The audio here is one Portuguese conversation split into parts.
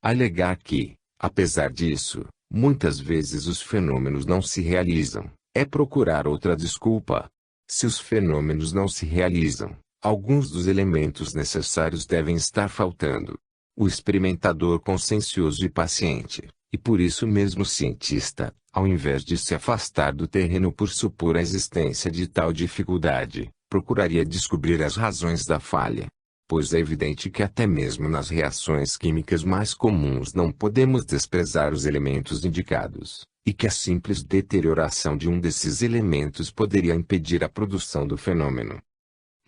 Alegar que, apesar disso, muitas vezes os fenômenos não se realizam, é procurar outra desculpa. Se os fenômenos não se realizam, alguns dos elementos necessários devem estar faltando. O experimentador consciencioso e paciente, e por isso mesmo cientista, ao invés de se afastar do terreno por supor a existência de tal dificuldade, procuraria descobrir as razões da falha. Pois é evidente que até mesmo nas reações químicas mais comuns não podemos desprezar os elementos indicados, e que a simples deterioração de um desses elementos poderia impedir a produção do fenômeno.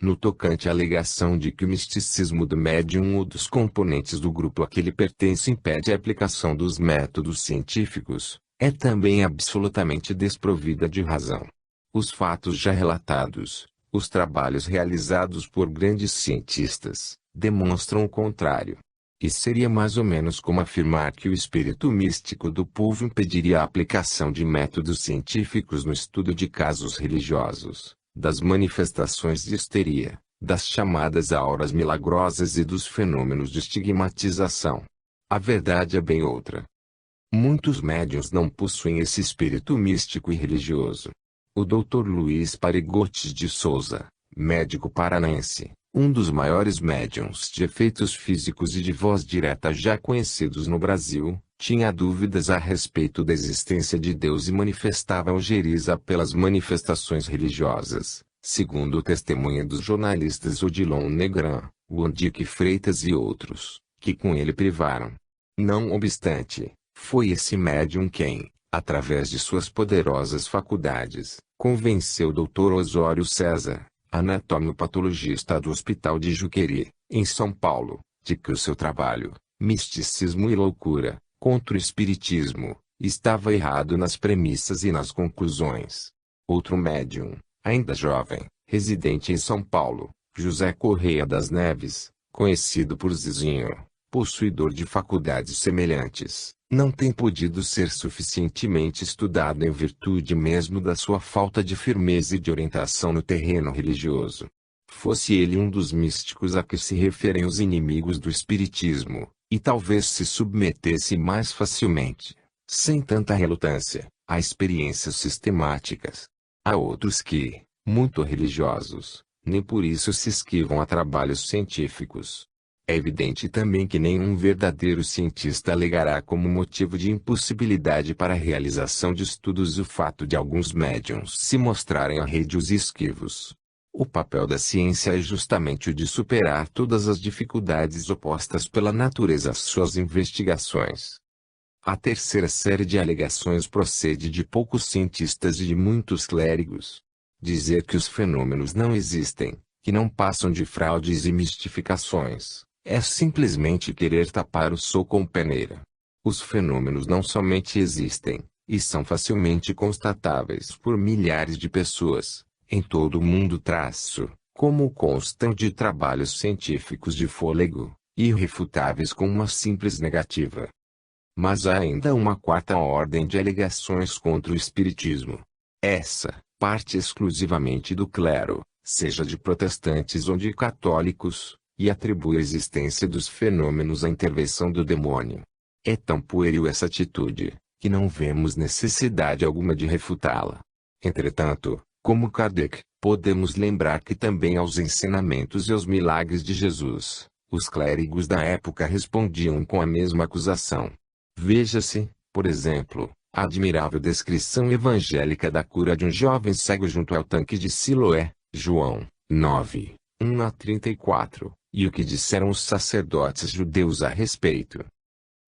No tocante à alegação de que o misticismo do médium ou dos componentes do grupo a que ele pertence impede a aplicação dos métodos científicos, é também absolutamente desprovida de razão. Os fatos já relatados, os trabalhos realizados por grandes cientistas, demonstram o contrário. E seria mais ou menos como afirmar que o espírito místico do povo impediria a aplicação de métodos científicos no estudo de casos religiosos, das manifestações de histeria, das chamadas auras milagrosas e dos fenômenos de estigmatização. A verdade é bem outra. Muitos médiuns não possuem esse espírito místico e religioso. O Dr. Luiz Parigotes de Souza, médico paranaense, um dos maiores médiuns de efeitos físicos e de voz direta já conhecidos no Brasil, tinha dúvidas a respeito da existência de Deus e manifestava algeriza pelas manifestações religiosas, segundo o testemunho dos jornalistas Odilon Negran, Wandique Freitas e outros, que com ele privaram. Não obstante, foi esse médium quem, através de suas poderosas faculdades, convenceu o Dr. Osório César, anatomopatologista do Hospital de Juqueri, em São Paulo, de que o seu trabalho, Misticismo e Loucura, contra o Espiritismo, estava errado nas premissas e nas conclusões. Outro médium, ainda jovem, residente em São Paulo, José Correia das Neves, conhecido por Zizinho, possuidor de faculdades semelhantes, não tem podido ser suficientemente estudado em virtude mesmo da sua falta de firmeza e de orientação no terreno religioso. Fosse ele um dos místicos a que se referem os inimigos do espiritismo, e talvez se submetesse mais facilmente, sem tanta relutância, a experiências sistemáticas. Há outros que, muito religiosos, nem por isso se esquivam a trabalhos científicos. É evidente também que nenhum verdadeiro cientista alegará como motivo de impossibilidade para a realização de estudos o fato de alguns médiuns se mostrarem arredios e esquivos. O papel da ciência é justamente o de superar todas as dificuldades opostas pela natureza às suas investigações. A terceira série de alegações procede de poucos cientistas e de muitos clérigos. Dizer que os fenômenos não existem, que não passam de fraudes e mistificações, é simplesmente querer tapar o sol com peneira. Os fenômenos não somente existem, e são facilmente constatáveis por milhares de pessoas, em todo o mundo como constam de trabalhos científicos de fôlego, irrefutáveis com uma simples negativa. Mas há ainda uma quarta ordem de alegações contra o espiritismo. Essa, parte exclusivamente do clero, seja de protestantes ou de católicos, e atribui a existência dos fenômenos à intervenção do demônio. É tão pueril essa atitude, que não vemos necessidade alguma de refutá-la. Entretanto, como Kardec, podemos lembrar que também aos ensinamentos e aos milagres de Jesus, os clérigos da época respondiam com a mesma acusação. Veja-se, por exemplo, a admirável descrição evangélica da cura de um jovem cego junto ao tanque de Siloé, João 9, 1-34, e o que disseram os sacerdotes judeus a respeito.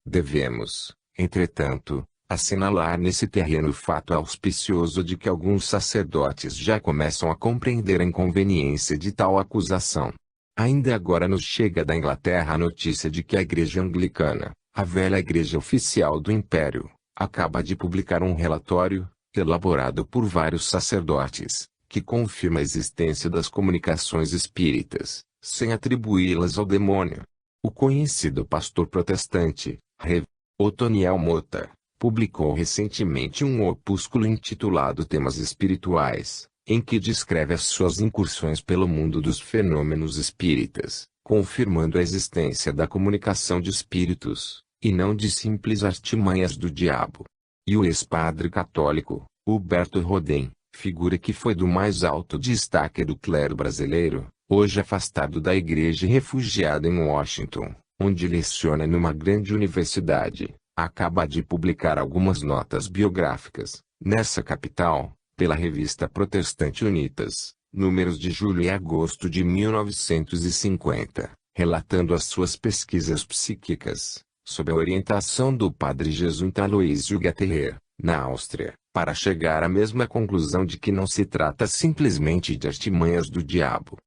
Devemos, entretanto, assinalar nesse terreno o fato auspicioso de que alguns sacerdotes já começam a compreender a inconveniência de tal acusação. Ainda agora nos chega da Inglaterra a notícia de que a Igreja Anglicana, a velha igreja oficial do Império, acaba de publicar um relatório, elaborado por vários sacerdotes, que confirma a existência das comunicações espíritas, sem atribuí-las ao demônio. O conhecido pastor protestante, Rev. Otoniel Mota, publicou recentemente um opúsculo intitulado Temas Espirituais, em que descreve as suas incursões pelo mundo dos fenômenos espíritas, confirmando a existência da comunicação de espíritos, e não de simples artimanhas do diabo. E o ex-padre católico, Huberto Rodin, figura que foi do mais alto destaque do clero brasileiro, hoje afastado da igreja e refugiado em Washington, onde leciona numa grande universidade, acaba de publicar algumas notas biográficas, nessa capital, pela revista protestante Unitas, números de julho e agosto de 1950, relatando as suas pesquisas psíquicas, sob a orientação do padre jesuíta Aloysio Gatherer, na Áustria, para chegar à mesma conclusão de que não se trata simplesmente de artimanhas do diabo.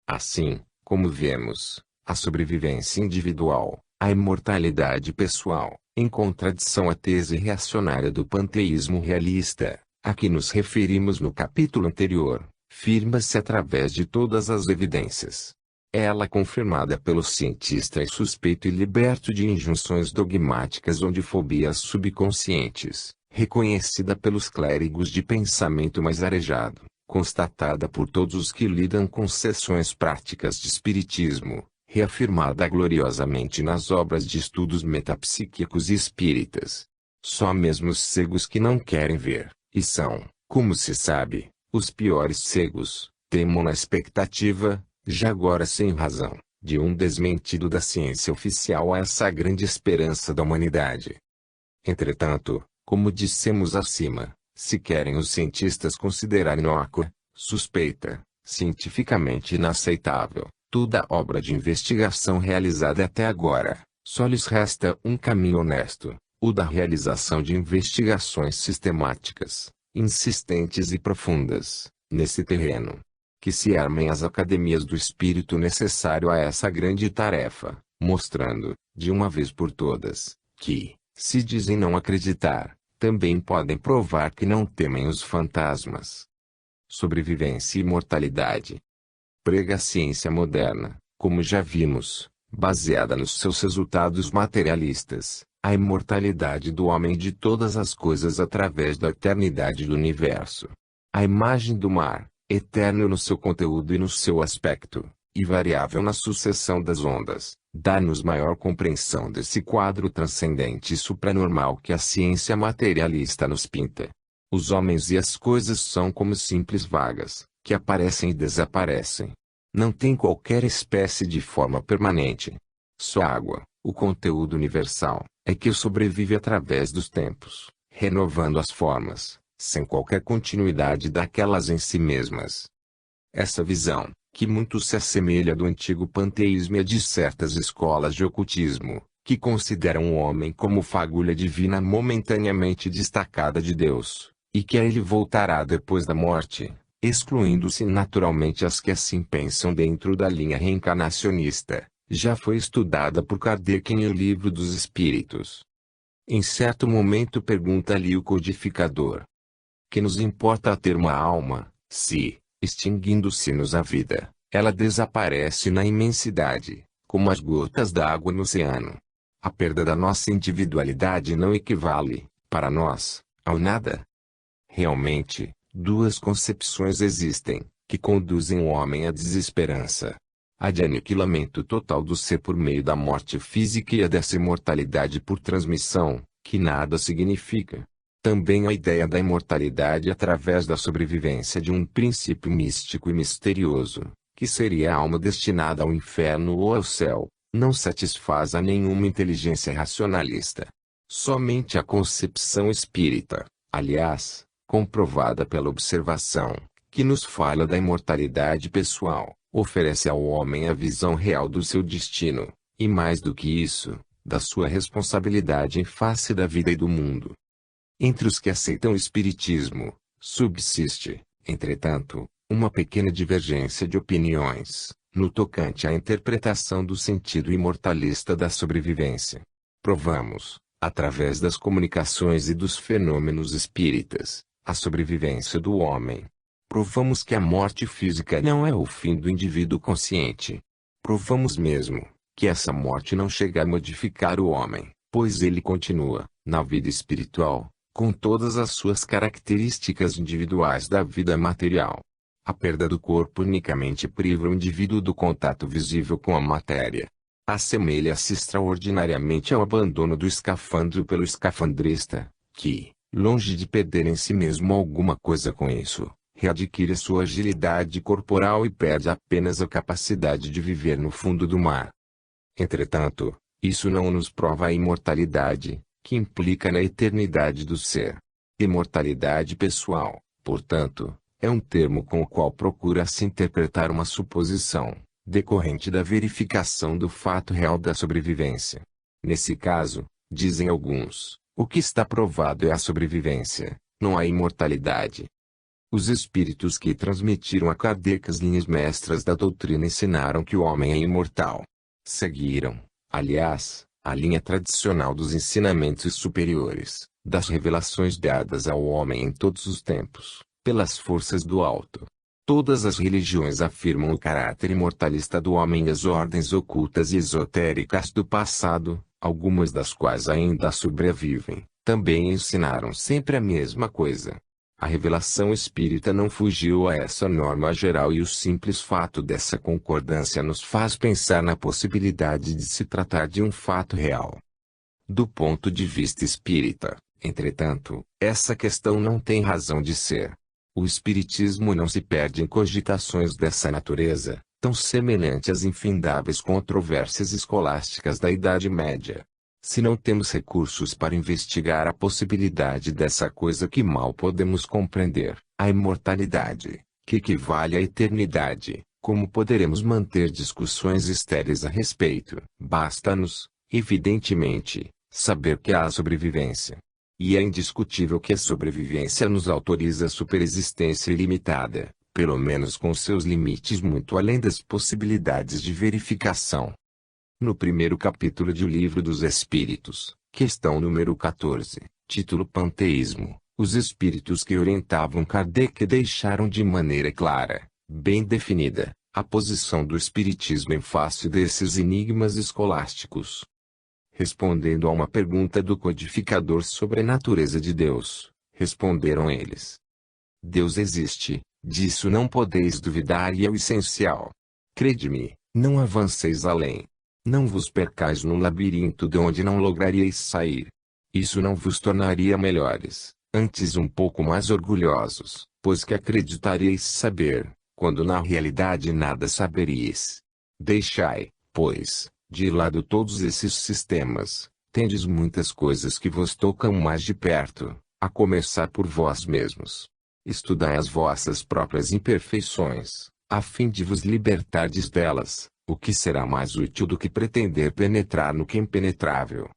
Assim, como vemos, a sobrevivência individual, a imortalidade pessoal, em contradição à tese reacionária do panteísmo realista, a que nos referimos no capítulo anterior, firma-se através de todas as evidências. Ela confirmada pelo cientista e suspeito e liberto de injunções dogmáticas ou de fobias subconscientes, reconhecida pelos clérigos de pensamento mais arejado, constatada por todos os que lidam com sessões práticas de espiritismo, reafirmada gloriosamente nas obras de estudos metapsíquicos e espíritas. Só mesmo os cegos que não querem ver, e são, como se sabe, os piores cegos, temam na expectativa, já agora sem razão, de um desmentido da ciência oficial a essa grande esperança da humanidade. Entretanto, como dissemos acima, se querem os cientistas considerar inócua, suspeita, cientificamente inaceitável, toda obra de investigação realizada até agora, só lhes resta um caminho honesto, o da realização de investigações sistemáticas, insistentes e profundas, nesse terreno. Que se armem as academias do espírito necessário a essa grande tarefa, mostrando, de uma vez por todas, que, se dizem não acreditar, também podem provar que não temem os fantasmas. Sobrevivência e imortalidade. Prega a ciência moderna, como já vimos, baseada nos seus resultados materialistas, a imortalidade do homem e de todas as coisas através da eternidade do universo. A imagem do mar, eterno no seu conteúdo e no seu aspecto, e variável na sucessão das ondas, dá-nos maior compreensão desse quadro transcendente e supranormal que a ciência materialista nos pinta. Os homens e as coisas são como simples vagas, que aparecem e desaparecem. Não tem qualquer espécie de forma permanente. Só a água, o conteúdo universal, é que sobrevive através dos tempos, renovando as formas, sem qualquer continuidade daquelas em si mesmas. Essa visão, que muito se assemelha do antigo panteísmo e a de certas escolas de ocultismo, que consideram o homem como fagulha divina momentaneamente destacada de Deus, e que a ele voltará depois da morte, excluindo-se naturalmente as que assim pensam dentro da linha reencarnacionista, já foi estudada por Kardec em O Livro dos Espíritos. Em certo momento pergunta-lhe o codificador: que nos importa ter uma alma, se, extinguindo-se-nos a vida, ela desaparece na imensidade, como as gotas d'água no oceano? A perda da nossa individualidade não equivale, para nós, ao nada? Realmente, duas concepções existem, que conduzem o homem à desesperança. A de aniquilamento total do ser por meio da morte física e a dessa imortalidade por transmissão, que nada significa. Também a ideia da imortalidade através da sobrevivência de um princípio místico e misterioso, que seria a alma destinada ao inferno ou ao céu, não satisfaz a nenhuma inteligência racionalista. Somente a concepção espírita, aliás, comprovada pela observação, que nos fala da imortalidade pessoal, oferece ao homem a visão real do seu destino, e mais do que isso, da sua responsabilidade em face da vida e do mundo. Entre os que aceitam o espiritismo, subsiste, entretanto, uma pequena divergência de opiniões, no tocante à interpretação do sentido imortalista da sobrevivência. Provamos, através das comunicações e dos fenômenos espíritas, a sobrevivência do homem. Provamos que a morte física não é o fim do indivíduo consciente. Provamos mesmo, que essa morte não chega a modificar o homem, pois ele continua, na vida espiritual, com todas as suas características individuais da vida material. A perda do corpo unicamente priva o indivíduo do contato visível com a matéria. Assemelha-se extraordinariamente ao abandono do escafandro pelo escafandrista, que, longe de perder em si mesmo alguma coisa com isso, readquire sua agilidade corporal e perde apenas a capacidade de viver no fundo do mar. Entretanto, isso não nos prova a imortalidade, que implica na eternidade do ser. Imortalidade pessoal, portanto, é um termo com o qual procura-se interpretar uma suposição, decorrente da verificação do fato real da sobrevivência. Nesse caso, dizem alguns, o que está provado é a sobrevivência, não a imortalidade. Os espíritos que transmitiram a Kardec as linhas mestras da doutrina ensinaram que o homem é imortal. Seguiram, aliás, a linha tradicional dos ensinamentos superiores, das revelações dadas ao homem em todos os tempos, pelas forças do alto. Todas as religiões afirmam o caráter imortalista do homem e as ordens ocultas e esotéricas do passado, algumas das quais ainda sobrevivem, também ensinaram sempre a mesma coisa. A revelação espírita não fugiu a essa norma geral e o simples fato dessa concordância nos faz pensar na possibilidade de se tratar de um fato real. Do ponto de vista espírita, entretanto, essa questão não tem razão de ser. O espiritismo não se perde em cogitações dessa natureza, tão semelhante às infindáveis controvérsias escolásticas da Idade Média. Se não temos recursos para investigar a possibilidade dessa coisa que mal podemos compreender, a imortalidade, que equivale à eternidade, como poderemos manter discussões estéreis a respeito? Basta-nos, evidentemente, saber que há sobrevivência. E é indiscutível que a sobrevivência nos autoriza a superexistência ilimitada, pelo menos com seus limites muito além das possibilidades de verificação. No primeiro capítulo de O Livro dos Espíritos, questão número 14, título Panteísmo, os espíritos que orientavam Kardec deixaram de maneira clara, bem definida, a posição do espiritismo em face desses enigmas escolásticos. Respondendo a uma pergunta do codificador sobre a natureza de Deus, responderam eles: Deus existe, disso não podeis duvidar e é o essencial. Crede-me, não avanceis além. Não vos percais num labirinto de onde não lograríeis sair. Isso não vos tornaria melhores, antes um pouco mais orgulhosos, pois que acreditaríeis saber, quando na realidade nada saberíeis. Deixai, pois, de lado todos esses sistemas, tendes muitas coisas que vos tocam mais de perto, a começar por vós mesmos. Estudai as vossas próprias imperfeições, a fim de vos libertardes delas, o que será mais útil do que pretender penetrar no que é impenetrável.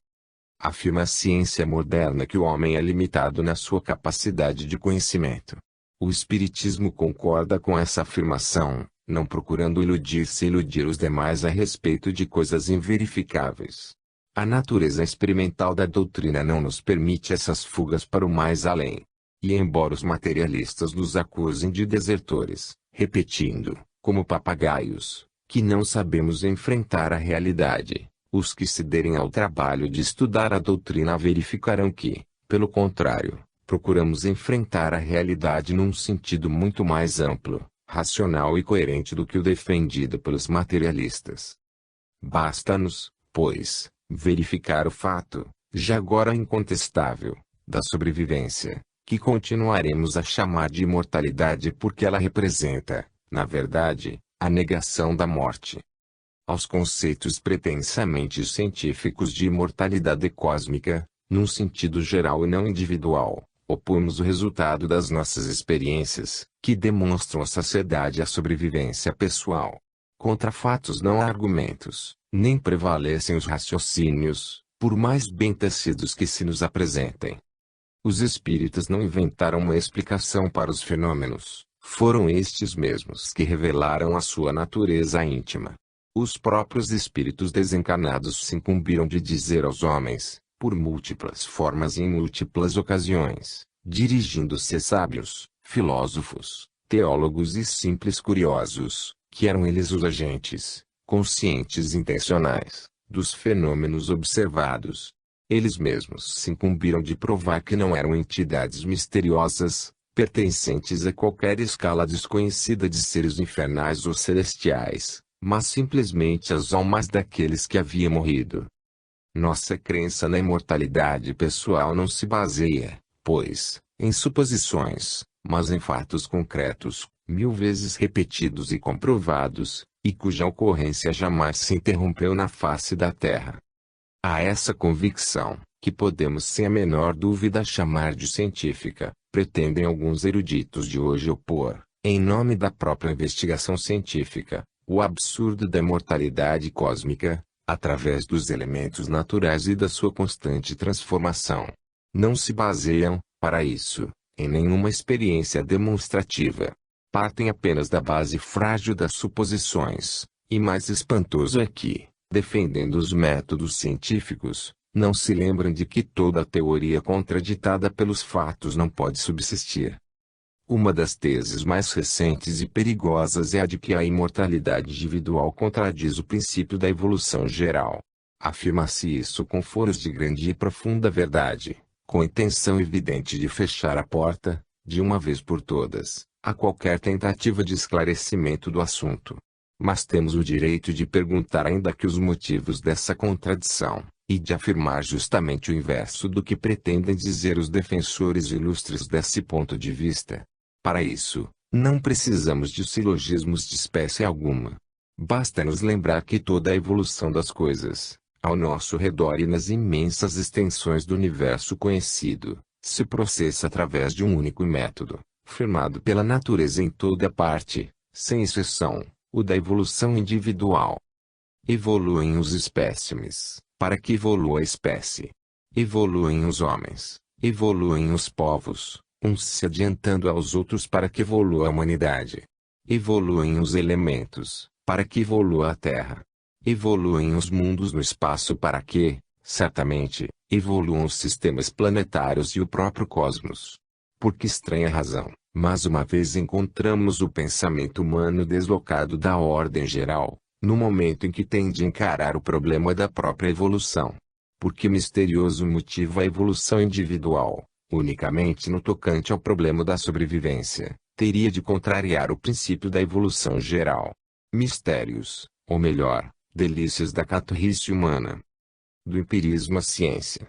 Afirma a ciência moderna que o homem é limitado na sua capacidade de conhecimento. O Espiritismo concorda com essa afirmação, não procurando iludir-se e iludir os demais a respeito de coisas inverificáveis. A natureza experimental da doutrina não nos permite essas fugas para o mais além. E embora os materialistas nos acusem de desertores, repetindo, como papagaios, que não sabemos enfrentar a realidade, os que se derem ao trabalho de estudar a doutrina verificarão que, pelo contrário, procuramos enfrentar a realidade num sentido muito mais amplo, racional e coerente do que o defendido pelos materialistas. Basta-nos, pois, verificar o fato, já agora incontestável, da sobrevivência, que continuaremos a chamar de imortalidade porque ela representa, na verdade, a negação da morte. Aos conceitos pretensamente científicos de imortalidade cósmica, num sentido geral e não individual, opomos o resultado das nossas experiências, que demonstram a saciedade e a sobrevivência pessoal. Contra fatos não há argumentos, nem prevalecem os raciocínios, por mais bem tecidos que se nos apresentem. Os espíritas não inventaram uma explicação para os fenômenos, foram estes mesmos que revelaram a sua natureza íntima. Os próprios espíritos desencarnados se incumbiram de dizer aos homens, por múltiplas formas e em múltiplas ocasiões, dirigindo-se a sábios, filósofos, teólogos e simples curiosos, que eram eles os agentes, conscientes e intencionais, dos fenômenos observados. Eles mesmos se incumbiram de provar que não eram entidades misteriosas, pertencentes a qualquer escala desconhecida de seres infernais ou celestiais, mas simplesmente as almas daqueles que haviam morrido. Nossa crença na imortalidade pessoal não se baseia, pois, em suposições, mas em fatos concretos, mil vezes repetidos e comprovados, e cuja ocorrência jamais se interrompeu na face da Terra. A essa convicção, que podemos sem a menor dúvida chamar de científica, pretendem alguns eruditos de hoje opor, em nome da própria investigação científica, o absurdo da imortalidade cósmica, através dos elementos naturais e da sua constante transformação. Não se baseiam, para isso, em nenhuma experiência demonstrativa. Partem apenas da base frágil das suposições, e mais espantoso é que, defendendo os métodos científicos, não se lembram de que toda teoria contraditada pelos fatos não pode subsistir. Uma das teses mais recentes e perigosas é a de que a imortalidade individual contradiz o princípio da evolução geral. Afirma-se isso com foros de grande e profunda verdade, com intenção evidente de fechar a porta, de uma vez por todas, a qualquer tentativa de esclarecimento do assunto. Mas temos o direito de perguntar ainda que os motivos dessa contradição, e de afirmar justamente o inverso do que pretendem dizer os defensores ilustres desse ponto de vista. Para isso, não precisamos de silogismos de espécie alguma. Basta nos lembrar que toda a evolução das coisas, ao nosso redor e nas imensas extensões do universo conhecido, se processa através de um único método, firmado pela natureza em toda parte, sem exceção, o da evolução individual. Evoluem os espécimes, para que evolua a espécie. Evoluem os homens, evoluem os povos, uns se adiantando aos outros para que evolua a humanidade. Evoluem os elementos, para que evolua a Terra. Evoluem os mundos no espaço para que, certamente, evoluam os sistemas planetários e o próprio cosmos. Por que estranha razão, mais uma vez encontramos o pensamento humano deslocado da ordem geral, no momento em que tem de encarar o problema da própria evolução. Por que misterioso motivo a evolução individual, unicamente no tocante ao problema da sobrevivência, teria de contrariar o princípio da evolução geral? Mistérios, ou melhor, delícias da caturrice humana. Do empirismo à ciência.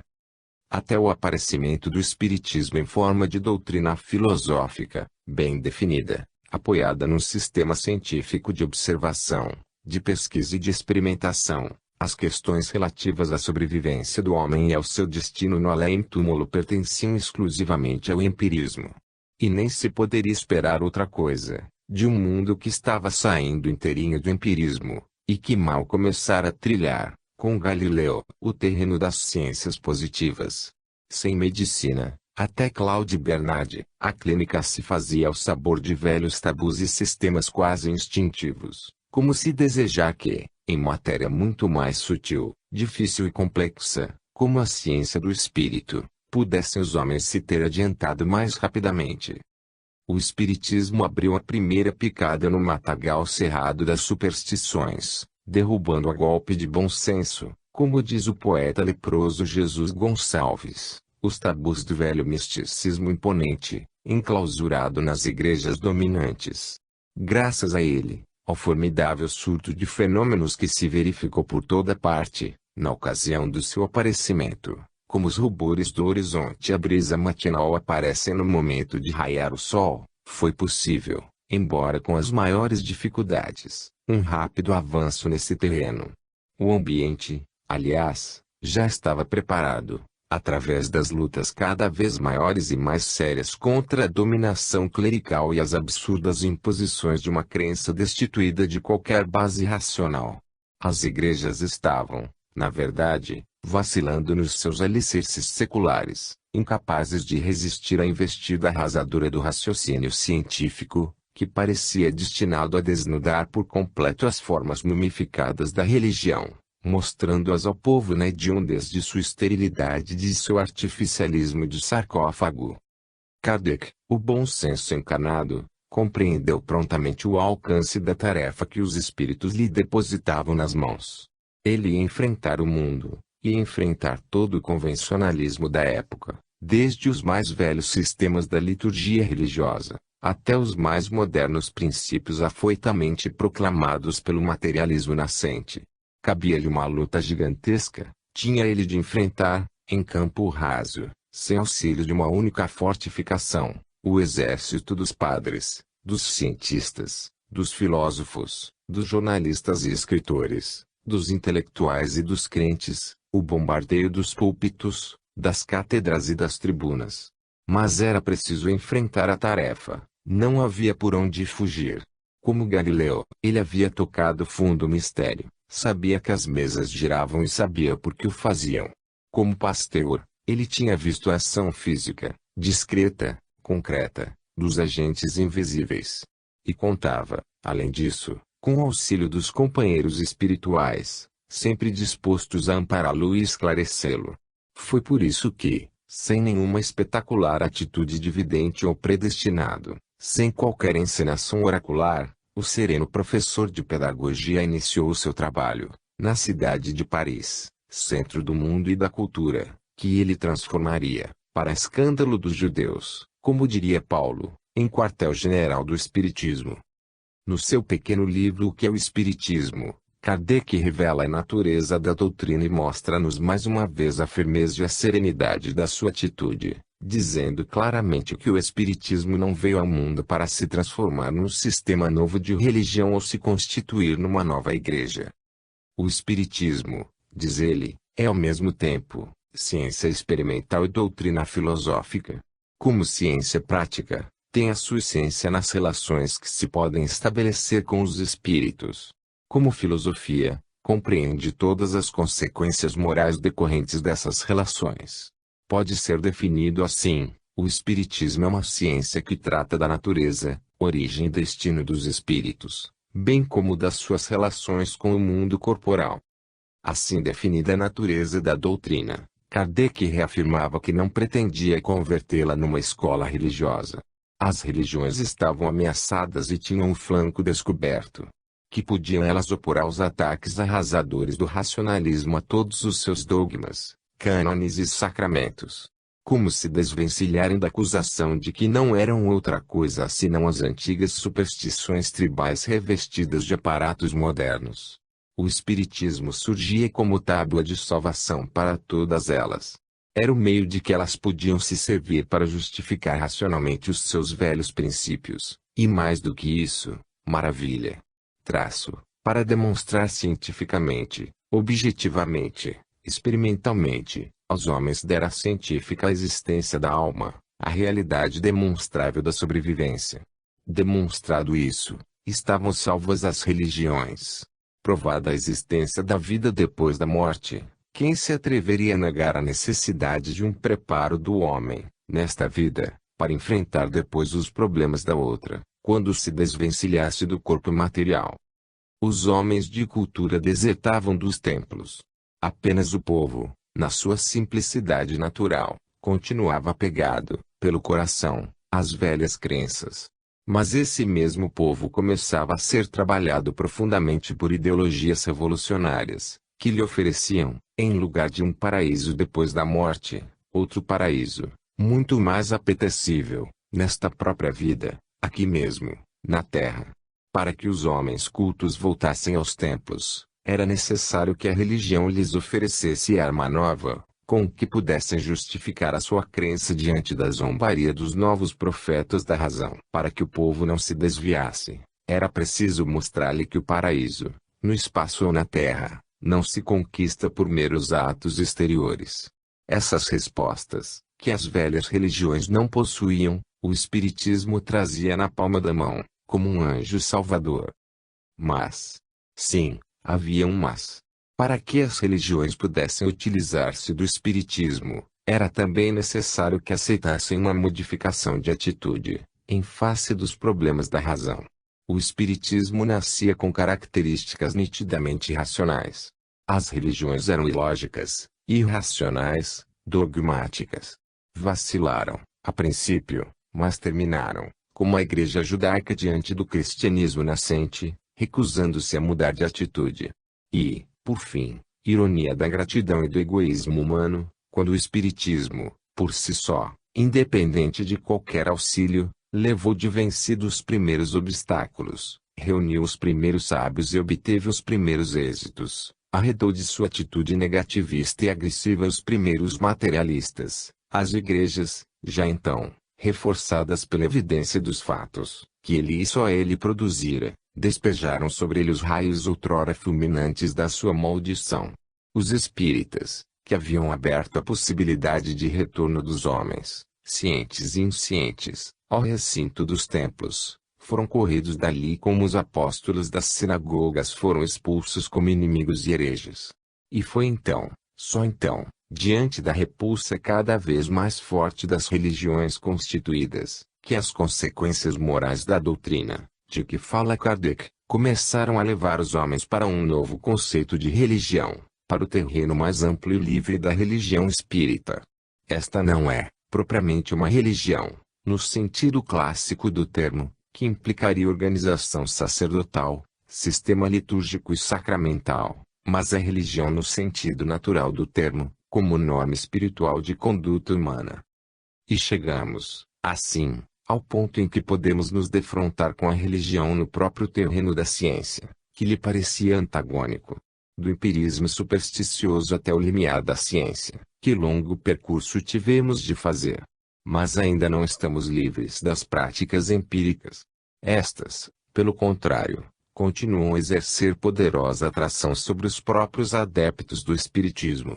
Até o aparecimento do espiritismo em forma de doutrina filosófica, bem definida, apoiada num sistema científico de observação, de pesquisa e de experimentação, as questões relativas à sobrevivência do homem e ao seu destino no além-túmulo pertenciam exclusivamente ao empirismo. E nem se poderia esperar outra coisa, de um mundo que estava saindo inteirinho do empirismo, e que mal começara a trilhar, com Galileu, o terreno das ciências positivas. Sem medicina, até Claude Bernard, a clínica se fazia ao sabor de velhos tabus e sistemas quase instintivos, como se desejar que, em matéria muito mais sutil, difícil e complexa, como a ciência do espírito, pudessem os homens se ter adiantado mais rapidamente. O espiritismo abriu a primeira picada no matagal cerrado das superstições, derrubando a golpe de bom senso, como diz o poeta leproso Jesus Gonçalves, os tabus do velho misticismo imponente, enclausurado nas igrejas dominantes. Graças a ele, ao formidável surto de fenômenos que se verificou por toda parte, na ocasião do seu aparecimento, como os rubores do horizonte e a brisa matinal aparecem no momento de raiar o sol, foi possível, embora com as maiores dificuldades, um rápido avanço nesse terreno. O ambiente, aliás, já estava preparado, através das lutas cada vez maiores e mais sérias contra a dominação clerical e as absurdas imposições de uma crença destituída de qualquer base racional. As igrejas estavam, na verdade, vacilando nos seus alicerces seculares, incapazes de resistir à investida arrasadora do raciocínio científico, que parecia destinado a desnudar por completo as formas mumificadas da religião, mostrando-as ao povo na hediondez de sua esterilidade e de seu artificialismo de sarcófago. Kardec, o bom senso encarnado, compreendeu prontamente o alcance da tarefa que os espíritos lhe depositavam nas mãos. Ele ia enfrentar o mundo, ia enfrentar todo o convencionalismo da época, desde os mais velhos sistemas da liturgia religiosa, até os mais modernos princípios afoitamente proclamados pelo materialismo nascente. Cabia-lhe uma luta gigantesca, tinha ele de enfrentar, em campo raso, sem auxílio de uma única fortificação, o exército dos padres, dos cientistas, dos filósofos, dos jornalistas e escritores, dos intelectuais e dos crentes, o bombardeio dos púlpitos, das cátedras e das tribunas. Mas era preciso enfrentar a tarefa, não havia por onde fugir. Como Galileu, ele havia tocado fundo o mistério, sabia que as mesas giravam e sabia por que o faziam. Como Pasteur, ele tinha visto a ação física, discreta, concreta, dos agentes invisíveis. E contava, além disso, com o auxílio dos companheiros espirituais, sempre dispostos a ampará-lo e esclarecê-lo. Foi por isso que, sem nenhuma espetacular atitude de vidente ou predestinado, sem qualquer encenação oracular, o sereno professor de pedagogia iniciou o seu trabalho, na cidade de Paris, centro do mundo e da cultura, que ele transformaria, para escândalo dos judeus, como diria Paulo, em quartel-general do Espiritismo. No seu pequeno livro O que é o Espiritismo, Kardec revela a natureza da doutrina e mostra-nos mais uma vez a firmeza e a serenidade da sua atitude, dizendo claramente que o Espiritismo não veio ao mundo para se transformar num sistema novo de religião ou se constituir numa nova igreja. O Espiritismo, diz ele, é ao mesmo tempo, ciência experimental e doutrina filosófica. Como ciência prática, tem a sua essência nas relações que se podem estabelecer com os espíritos. Como filosofia, compreende todas as consequências morais decorrentes dessas relações. Pode ser definido assim: o Espiritismo é uma ciência que trata da natureza, origem e destino dos espíritos, bem como das suas relações com o mundo corporal. Assim definida a natureza da doutrina, Kardec reafirmava que não pretendia convertê-la numa escola religiosa. As religiões estavam ameaçadas e tinham o flanco descoberto. Que podiam elas opor aos ataques arrasadores do racionalismo a todos os seus dogmas, cânones e sacramentos? Como se desvencilharem da acusação de que não eram outra coisa senão as antigas superstições tribais revestidas de aparatos modernos? O Espiritismo surgia como tábua de salvação para todas elas. Era o meio de que elas podiam se servir para justificar racionalmente os seus velhos princípios, e mais do que isso, maravilha! Para demonstrar cientificamente, objetivamente, experimentalmente, aos homens dera científica a existência da alma, a realidade demonstrável da sobrevivência. Demonstrado isso, estavam salvas as religiões. Provada a existência da vida depois da morte, quem se atreveria a negar a necessidade de um preparo do homem, nesta vida, para enfrentar depois os problemas da outra, quando se desvencilhasse do corpo material? Os homens de cultura desertavam dos templos. Apenas o povo, na sua simplicidade natural, continuava apegado, pelo coração, às velhas crenças. Mas esse mesmo povo começava a ser trabalhado profundamente por ideologias revolucionárias, que lhe ofereciam, em lugar de um paraíso depois da morte, outro paraíso, muito mais apetecível, nesta própria vida, aqui mesmo, na terra. Para que os homens cultos voltassem aos templos, era necessário que a religião lhes oferecesse arma nova, com que pudessem justificar a sua crença diante da zombaria dos novos profetas da razão. Para que o povo não se desviasse, era preciso mostrar-lhe que o paraíso, no espaço ou na terra, não se conquista por meros atos exteriores. Essas respostas, que as velhas religiões não possuíam, o Espiritismo trazia na palma da mão, como um anjo salvador. Mas, sim, havia um mas. Para que as religiões pudessem utilizar-se do Espiritismo, era também necessário que aceitassem uma modificação de atitude, em face dos problemas da razão. O Espiritismo nascia com características nitidamente racionais. As religiões eram ilógicas, irracionais, dogmáticas. Vacilaram, a princípio, mas terminaram, como a Igreja judaica diante do cristianismo nascente, recusando-se a mudar de atitude. E, por fim, ironia da ingratidão e do egoísmo humano, quando o Espiritismo, por si só, independente de qualquer auxílio, Levou de vencido os primeiros obstáculos, reuniu os primeiros sábios e obteve os primeiros êxitos. Arredou de sua atitude negativista e agressiva os primeiros materialistas. As igrejas, já então, reforçadas pela evidência dos fatos, que ele e só ele produzira, despejaram sobre ele os raios outrora fulminantes da sua maldição. Os espíritas, que haviam aberto a possibilidade de retorno dos homens, cientes e inccientes, ao recinto dos templos, foram corridos dali como os apóstolos das sinagogas foram expulsos como inimigos e hereges. E foi então, só então, diante da repulsa cada vez mais forte das religiões constituídas, que as consequências morais da doutrina, de que fala Kardec, começaram a levar os homens para um novo conceito de religião, para o terreno mais amplo e livre da religião espírita. Esta não é, propriamente uma religião, no sentido clássico do termo, que implicaria organização sacerdotal, sistema litúrgico e sacramental, mas é religião no sentido natural do termo, como norma espiritual de conduta humana. E chegamos, assim, ao ponto em que podemos nos defrontar com a religião no próprio terreno da ciência, que lhe parecia antagônico. Do empirismo supersticioso até o limiar da ciência, que longo percurso tivemos de fazer. Mas ainda não estamos livres das práticas empíricas. Estas, pelo contrário, continuam a exercer poderosa atração sobre os próprios adeptos do espiritismo.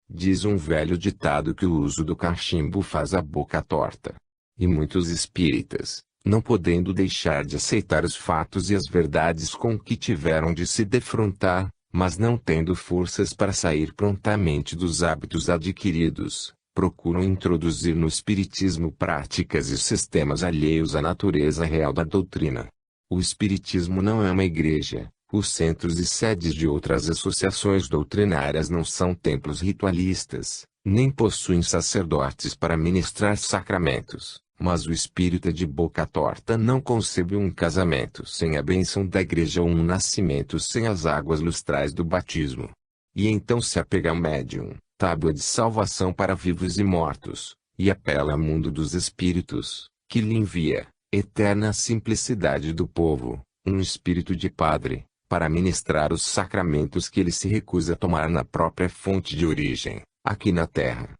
Diz um velho ditado que o uso do cachimbo faz a boca torta. E muitos espíritas, não podendo deixar de aceitar os fatos e as verdades com que tiveram de se defrontar, mas não tendo forças para sair prontamente dos hábitos adquiridos, procuram introduzir no espiritismo práticas e sistemas alheios à natureza real da doutrina. O espiritismo não é uma igreja, os centros e sedes de outras associações doutrinárias não são templos ritualistas, nem possuem sacerdotes para ministrar sacramentos, mas o espírita de boca torta não concebe um casamento sem a bênção da igreja ou um nascimento sem as águas lustrais do batismo. E então se apega ao médium, tábua de salvação para vivos e mortos, e apela ao mundo dos espíritos, que lhe envia, eterna simplicidade do povo, um espírito de padre, para ministrar os sacramentos que ele se recusa a tomar na própria fonte de origem, aqui na terra.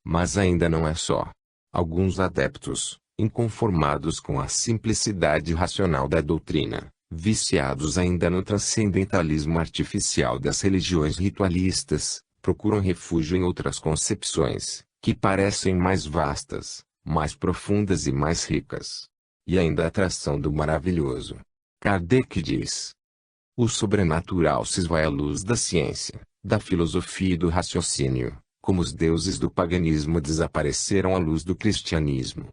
Mas ainda não é só. Alguns adeptos, inconformados com a simplicidade racional da doutrina, viciados ainda no transcendentalismo artificial das religiões ritualistas, procuram refúgio em outras concepções, que parecem mais vastas, mais profundas e mais ricas. E ainda a atração do maravilhoso. Kardec diz: o sobrenatural se esvai à luz da ciência, da filosofia e do raciocínio, como os deuses do paganismo desapareceram à luz do cristianismo.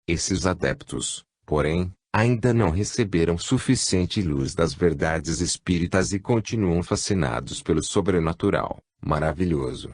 Esses adeptos, porém, ainda não receberam suficiente luz das verdades espíritas e continuam fascinados pelo sobrenatural, maravilhoso.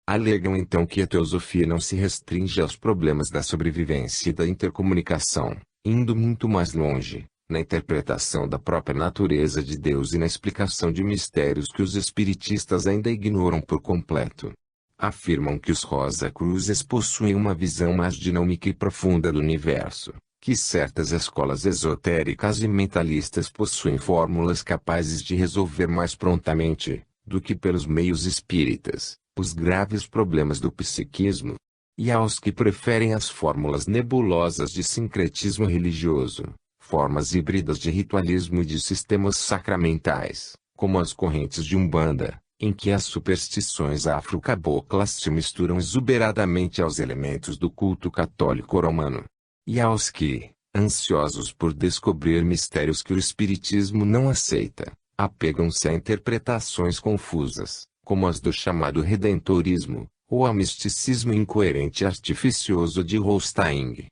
Alegam então que a teosofia não se restringe aos problemas da sobrevivência e da intercomunicação, indo muito mais longe, na interpretação da própria natureza de Deus e na explicação de mistérios que os espiritistas ainda ignoram por completo. Afirmam que os Rosa-Cruzes possuem uma visão mais dinâmica e profunda do universo, que certas escolas esotéricas e mentalistas possuem fórmulas capazes de resolver mais prontamente, do que pelos meios espíritas, os graves problemas do psiquismo. E aos que preferem as fórmulas nebulosas de sincretismo religioso, formas híbridas de ritualismo e de sistemas sacramentais, como as correntes de Umbanda, em que as superstições afro-caboclas se misturam exuberadamente aos elementos do culto católico romano. E aos que, ansiosos por descobrir mistérios que o espiritismo não aceita, apegam-se a interpretações confusas, como as do chamado redentorismo, ou ao misticismo incoerente e artificioso de Holstein.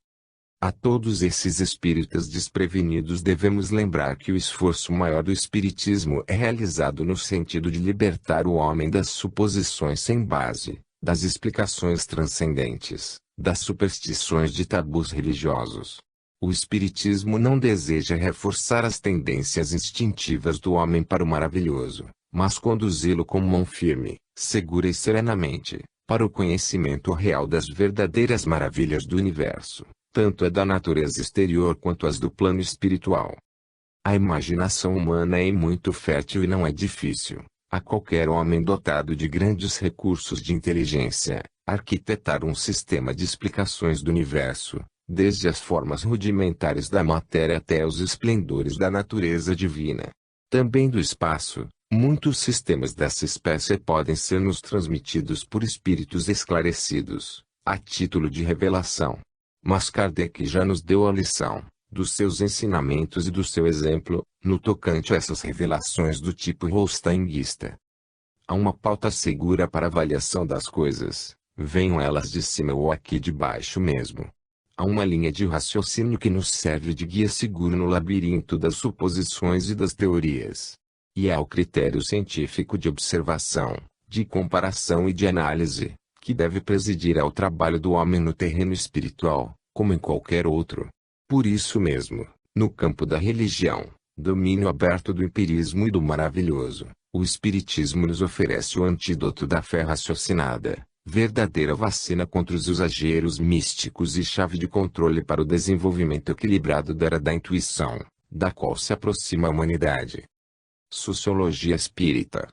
A todos esses espíritas desprevenidos devemos lembrar que o esforço maior do espiritismo é realizado no sentido de libertar o homem das suposições sem base, das explicações transcendentes, das superstições de tabus religiosos. O espiritismo não deseja reforçar as tendências instintivas do homem para o maravilhoso, mas conduzi-lo com mão firme, segura e serenamente, para o conhecimento real das verdadeiras maravilhas do universo, tanto a da natureza exterior quanto as do plano espiritual. A imaginação humana é muito fértil e não é difícil, a qualquer homem dotado de grandes recursos de inteligência, arquitetar um sistema de explicações do universo, desde as formas rudimentares da matéria até os esplendores da natureza divina. Também do espaço, muitos sistemas dessa espécie podem ser nos transmitidos por espíritos esclarecidos, a título de revelação. Mas Kardec já nos deu a lição, dos seus ensinamentos e do seu exemplo, no tocante a essas revelações do tipo holsteinguista. Há uma pauta segura para a avaliação das coisas, venham elas de cima ou aqui de baixo mesmo. Há uma linha de raciocínio que nos serve de guia seguro no labirinto das suposições e das teorias. E há o critério científico de observação, de comparação e de análise, que deve presidir ao trabalho do homem no terreno espiritual, como em qualquer outro. Por isso mesmo, no campo da religião, domínio aberto do empirismo e do maravilhoso, o Espiritismo nos oferece o antídoto da fé raciocinada, verdadeira vacina contra os exageros místicos e chave de controle para o desenvolvimento equilibrado da era da intuição, da qual se aproxima a humanidade. Sociologia espírita.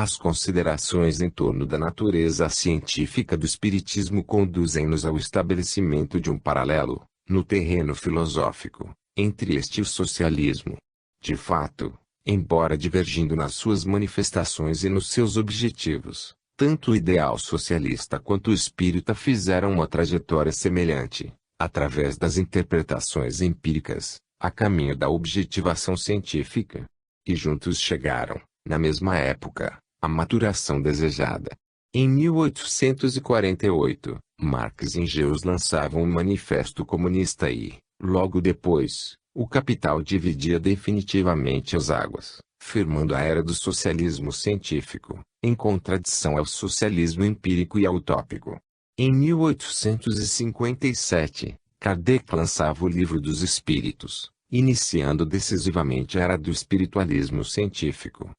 As considerações em torno da natureza científica do Espiritismo conduzem-nos ao estabelecimento de um paralelo, no terreno filosófico, entre este e o socialismo. De fato, embora divergindo nas suas manifestações e nos seus objetivos, tanto o ideal socialista quanto o espírita fizeram uma trajetória semelhante, através das interpretações empíricas, a caminho da objetivação científica. E juntos chegaram, na mesma época, à maturação desejada. Em 1848, Marx e Engels lançavam um manifesto comunista e, logo depois, o Capital dividia definitivamente as águas, firmando a era do socialismo científico, em contradição ao socialismo empírico e ao utópico. Em 1857, Kardec lançava o Livro dos Espíritos, iniciando decisivamente a era do espiritualismo científico.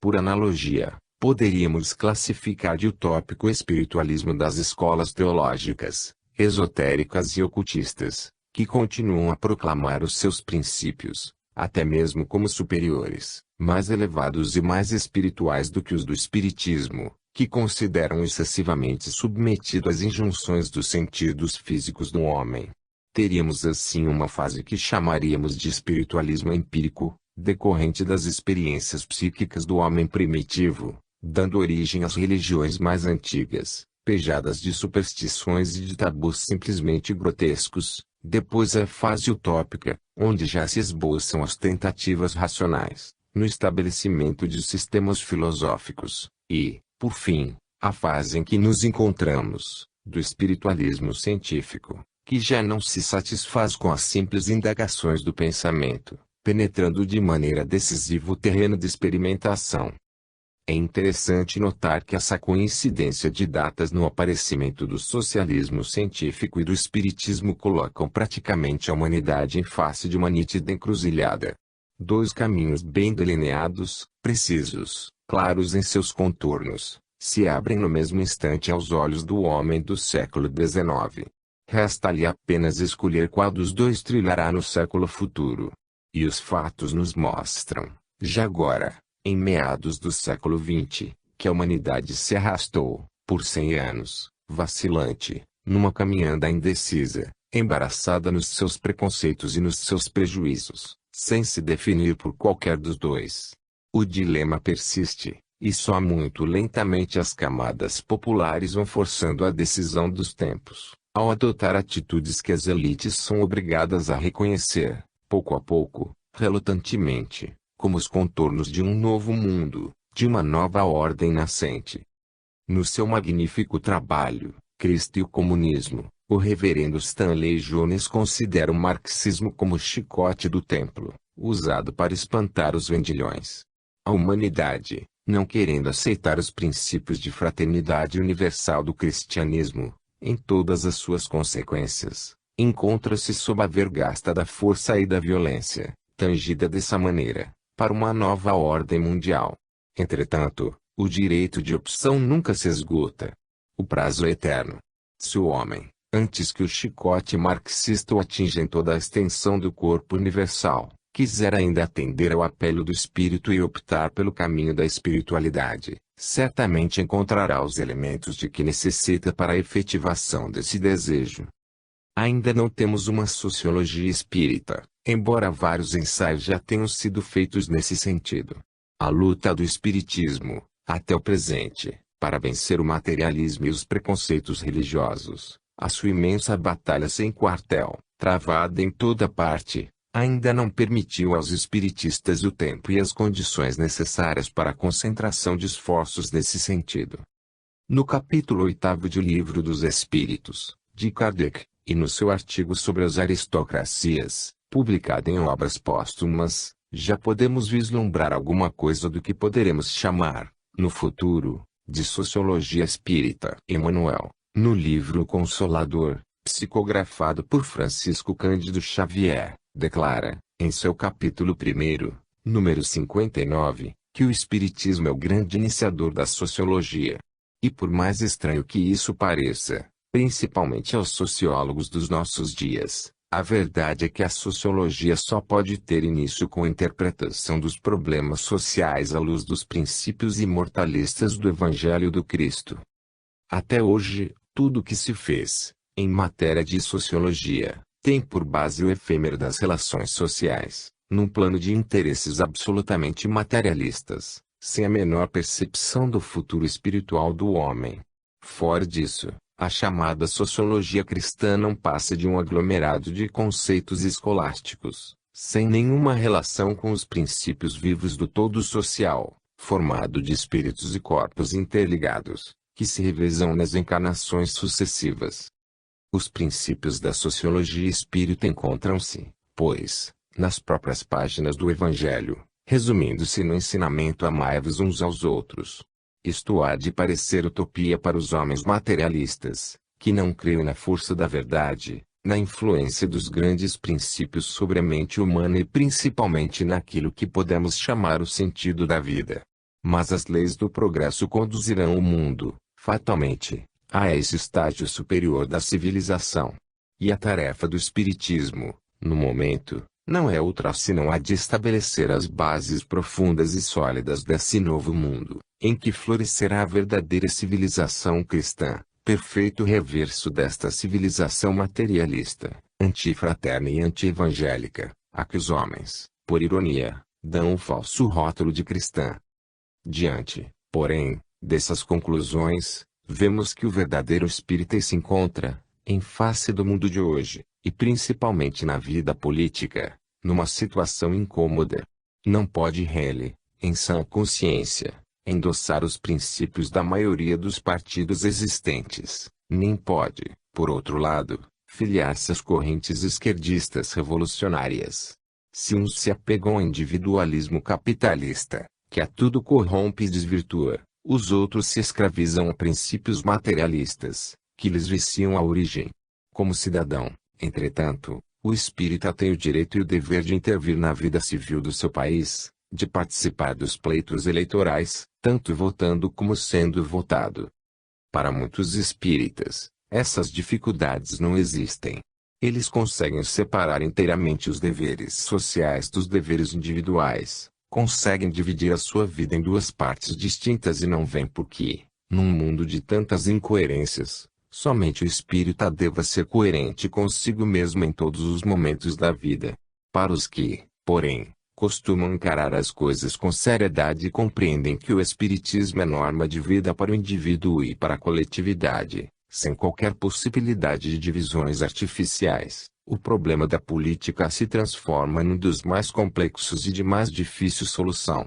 Por analogia, poderíamos classificar de utópico o espiritualismo das escolas teológicas, esotéricas e ocultistas, que continuam a proclamar os seus princípios, até mesmo como superiores, mais elevados e mais espirituais do que os do espiritismo, que consideram excessivamente submetido às injunções dos sentidos físicos do homem. Teríamos assim uma fase que chamaríamos de espiritualismo empírico, decorrente das experiências psíquicas do homem primitivo, dando origem às religiões mais antigas, pejadas de superstições e de tabus simplesmente grotescos. Depois a fase utópica, onde já se esboçam as tentativas racionais, no estabelecimento de sistemas filosóficos, e, por fim, a fase em que nos encontramos, do espiritualismo científico, que já não se satisfaz com as simples indagações do pensamento, penetrando de maneira decisiva o terreno de experimentação. É interessante notar que essa coincidência de datas no aparecimento do socialismo científico e do espiritismo colocam praticamente a humanidade em face de uma nítida encruzilhada. Dois caminhos bem delineados, precisos, claros em seus contornos, se abrem no mesmo instante aos olhos do homem do século XIX. Resta-lhe apenas escolher qual dos dois trilhará no século futuro. E os fatos nos mostram, já agora, em meados do século XX, que a humanidade se arrastou, por 100 anos, vacilante, numa caminhada indecisa, embaraçada nos seus preconceitos e nos seus prejuízos, sem se definir por qualquer dos dois. O dilema persiste, e só muito lentamente as camadas populares vão forçando a decisão dos tempos, ao adotar atitudes que as elites são obrigadas a reconhecer, pouco a pouco, relutantemente, como os contornos de um novo mundo, de uma nova ordem nascente. No seu magnífico trabalho, Cristo e o Comunismo, o reverendo Stanley Jones considera o marxismo como o chicote do templo, usado para espantar os vendilhões. A humanidade, não querendo aceitar os princípios de fraternidade universal do cristianismo, em todas as suas consequências, encontra-se sob a vergasta da força e da violência, tangida dessa maneira, para uma nova ordem mundial. Entretanto, o direito de opção nunca se esgota. O prazo é eterno. Se o homem, Antes que o chicote marxista o atinja em toda a extensão do corpo universal, quiser ainda atender ao apelo do espírito e optar pelo caminho da espiritualidade, certamente encontrará os elementos de que necessita para a efetivação desse desejo. Ainda não temos uma sociologia espírita, embora vários ensaios já tenham sido feitos nesse sentido. A luta do espiritismo, até o presente, para vencer o materialismo e os preconceitos religiosos, a sua imensa batalha sem quartel, travada em toda parte, ainda não permitiu aos espiritistas o tempo e as condições necessárias para a concentração de esforços nesse sentido. No capítulo 8º de Livro dos Espíritos, de Kardec, e no seu artigo sobre as aristocracias, publicado em obras póstumas, já podemos vislumbrar alguma coisa do que poderemos chamar, no futuro, de sociologia espírita. Emmanuel, no livro Consolador, psicografado por Francisco Cândido Xavier, declara, em seu capítulo 1º, número 59, que o espiritismo é o grande iniciador da sociologia. E por mais estranho que isso pareça, principalmente aos sociólogos dos nossos dias, a verdade é que a sociologia só pode ter início com a interpretação dos problemas sociais à luz dos princípios imortalistas do Evangelho do Cristo. Até hoje, tudo o que se fez, em matéria de sociologia, tem por base o efêmero das relações sociais, num plano de interesses absolutamente materialistas, sem a menor percepção do futuro espiritual do homem. Fora disso, a chamada sociologia cristã não passa de um aglomerado de conceitos escolásticos, sem nenhuma relação com os princípios vivos do todo social, formado de espíritos e corpos interligados, que se revezam nas encarnações sucessivas. Os princípios da sociologia espírita encontram-se, pois, nas próprias páginas do Evangelho, resumindo-se no ensinamento amai-vos uns aos outros. Isto há de parecer utopia para os homens materialistas, que não creem na força da verdade, na influência dos grandes princípios sobre a mente humana e principalmente naquilo que podemos chamar o sentido da vida. Mas as leis do progresso conduzirão o mundo, fatalmente, a esse estágio superior da civilização. E a tarefa do espiritismo, no momento, não é outra senão a de estabelecer as bases profundas e sólidas desse novo mundo, em que florescerá a verdadeira civilização cristã, perfeito reverso desta civilização materialista, antifraterna e anti-evangélica, a que os homens, por ironia, dão um falso rótulo de cristã. Diante, porém, dessas conclusões, vemos que o verdadeiro espírita se encontra, em face do mundo de hoje, e principalmente na vida política, numa situação incômoda. Não pode ele, em sã consciência, endossar os princípios da maioria dos partidos existentes, nem pode, por outro lado, filiar-se às correntes esquerdistas revolucionárias. Se uns se apegam ao individualismo capitalista, que a tudo corrompe e desvirtua, os outros se escravizam a princípios materialistas, que lhes viciam a origem. Como cidadão, entretanto, o espírita tem o direito e o dever de intervir na vida civil do seu país, de participar dos pleitos eleitorais, tanto votando como sendo votado. Para muitos espíritas, essas dificuldades não existem. Eles conseguem separar inteiramente os deveres sociais dos deveres individuais, conseguem dividir a sua vida em duas partes distintas e não veem por que, num mundo de tantas incoerências, somente o espírita deva ser coerente consigo mesmo em todos os momentos da vida. Para os que, porém, costumam encarar as coisas com seriedade e compreendem que o espiritismo é norma de vida para o indivíduo e para a coletividade, sem qualquer possibilidade de divisões artificiais, o problema da política se transforma num dos mais complexos e de mais difícil solução.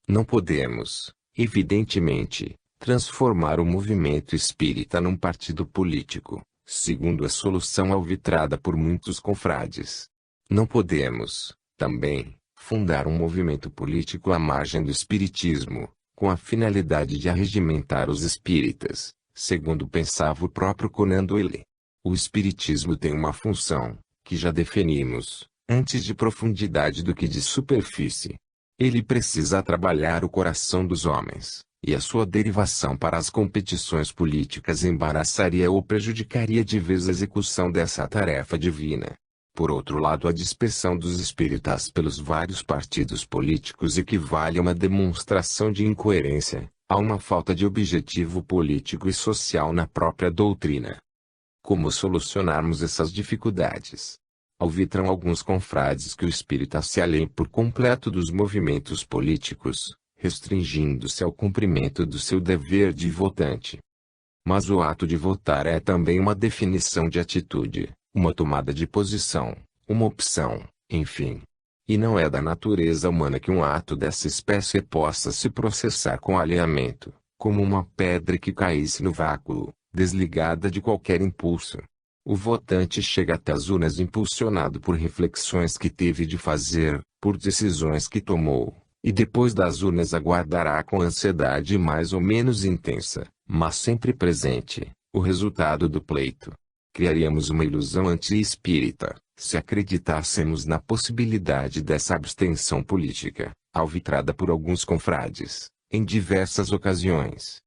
Não podemos, evidentemente, transformar o movimento espírita num partido político, segundo a solução alvitrada por muitos confrades. Não podemos, também, fundar um movimento político à margem do espiritismo, com a finalidade de arregimentar os espíritas, segundo pensava o próprio Conan Doyle. O espiritismo tem uma função, que já definimos, antes de profundidade do que de superfície. Ele precisa trabalhar o coração dos homens, e a sua derivação para as competições políticas embaraçaria ou prejudicaria de vez a execução dessa tarefa divina. Por outro lado, a dispersão dos espíritas pelos vários partidos políticos equivale a uma demonstração de incoerência, a uma falta de objetivo político e social na própria doutrina. Como solucionarmos essas dificuldades? Alvitram alguns confrades que o espírita se alheie por completo dos movimentos políticos, restringindo-se ao cumprimento do seu dever de votante. Mas o ato de votar é também uma definição de atitude, uma tomada de posição, uma opção, enfim. E não é da natureza humana que um ato dessa espécie possa se processar com alheamento, como uma pedra que caísse no vácuo, desligada de qualquer impulso. O votante chega até as urnas impulsionado por reflexões que teve de fazer, por decisões que tomou, e depois das urnas aguardará com ansiedade mais ou menos intensa, mas sempre presente, o resultado do pleito. Criaríamos uma ilusão anti-espírita, se acreditássemos na possibilidade dessa abstenção política, alvitrada por alguns confrades, em diversas ocasiões.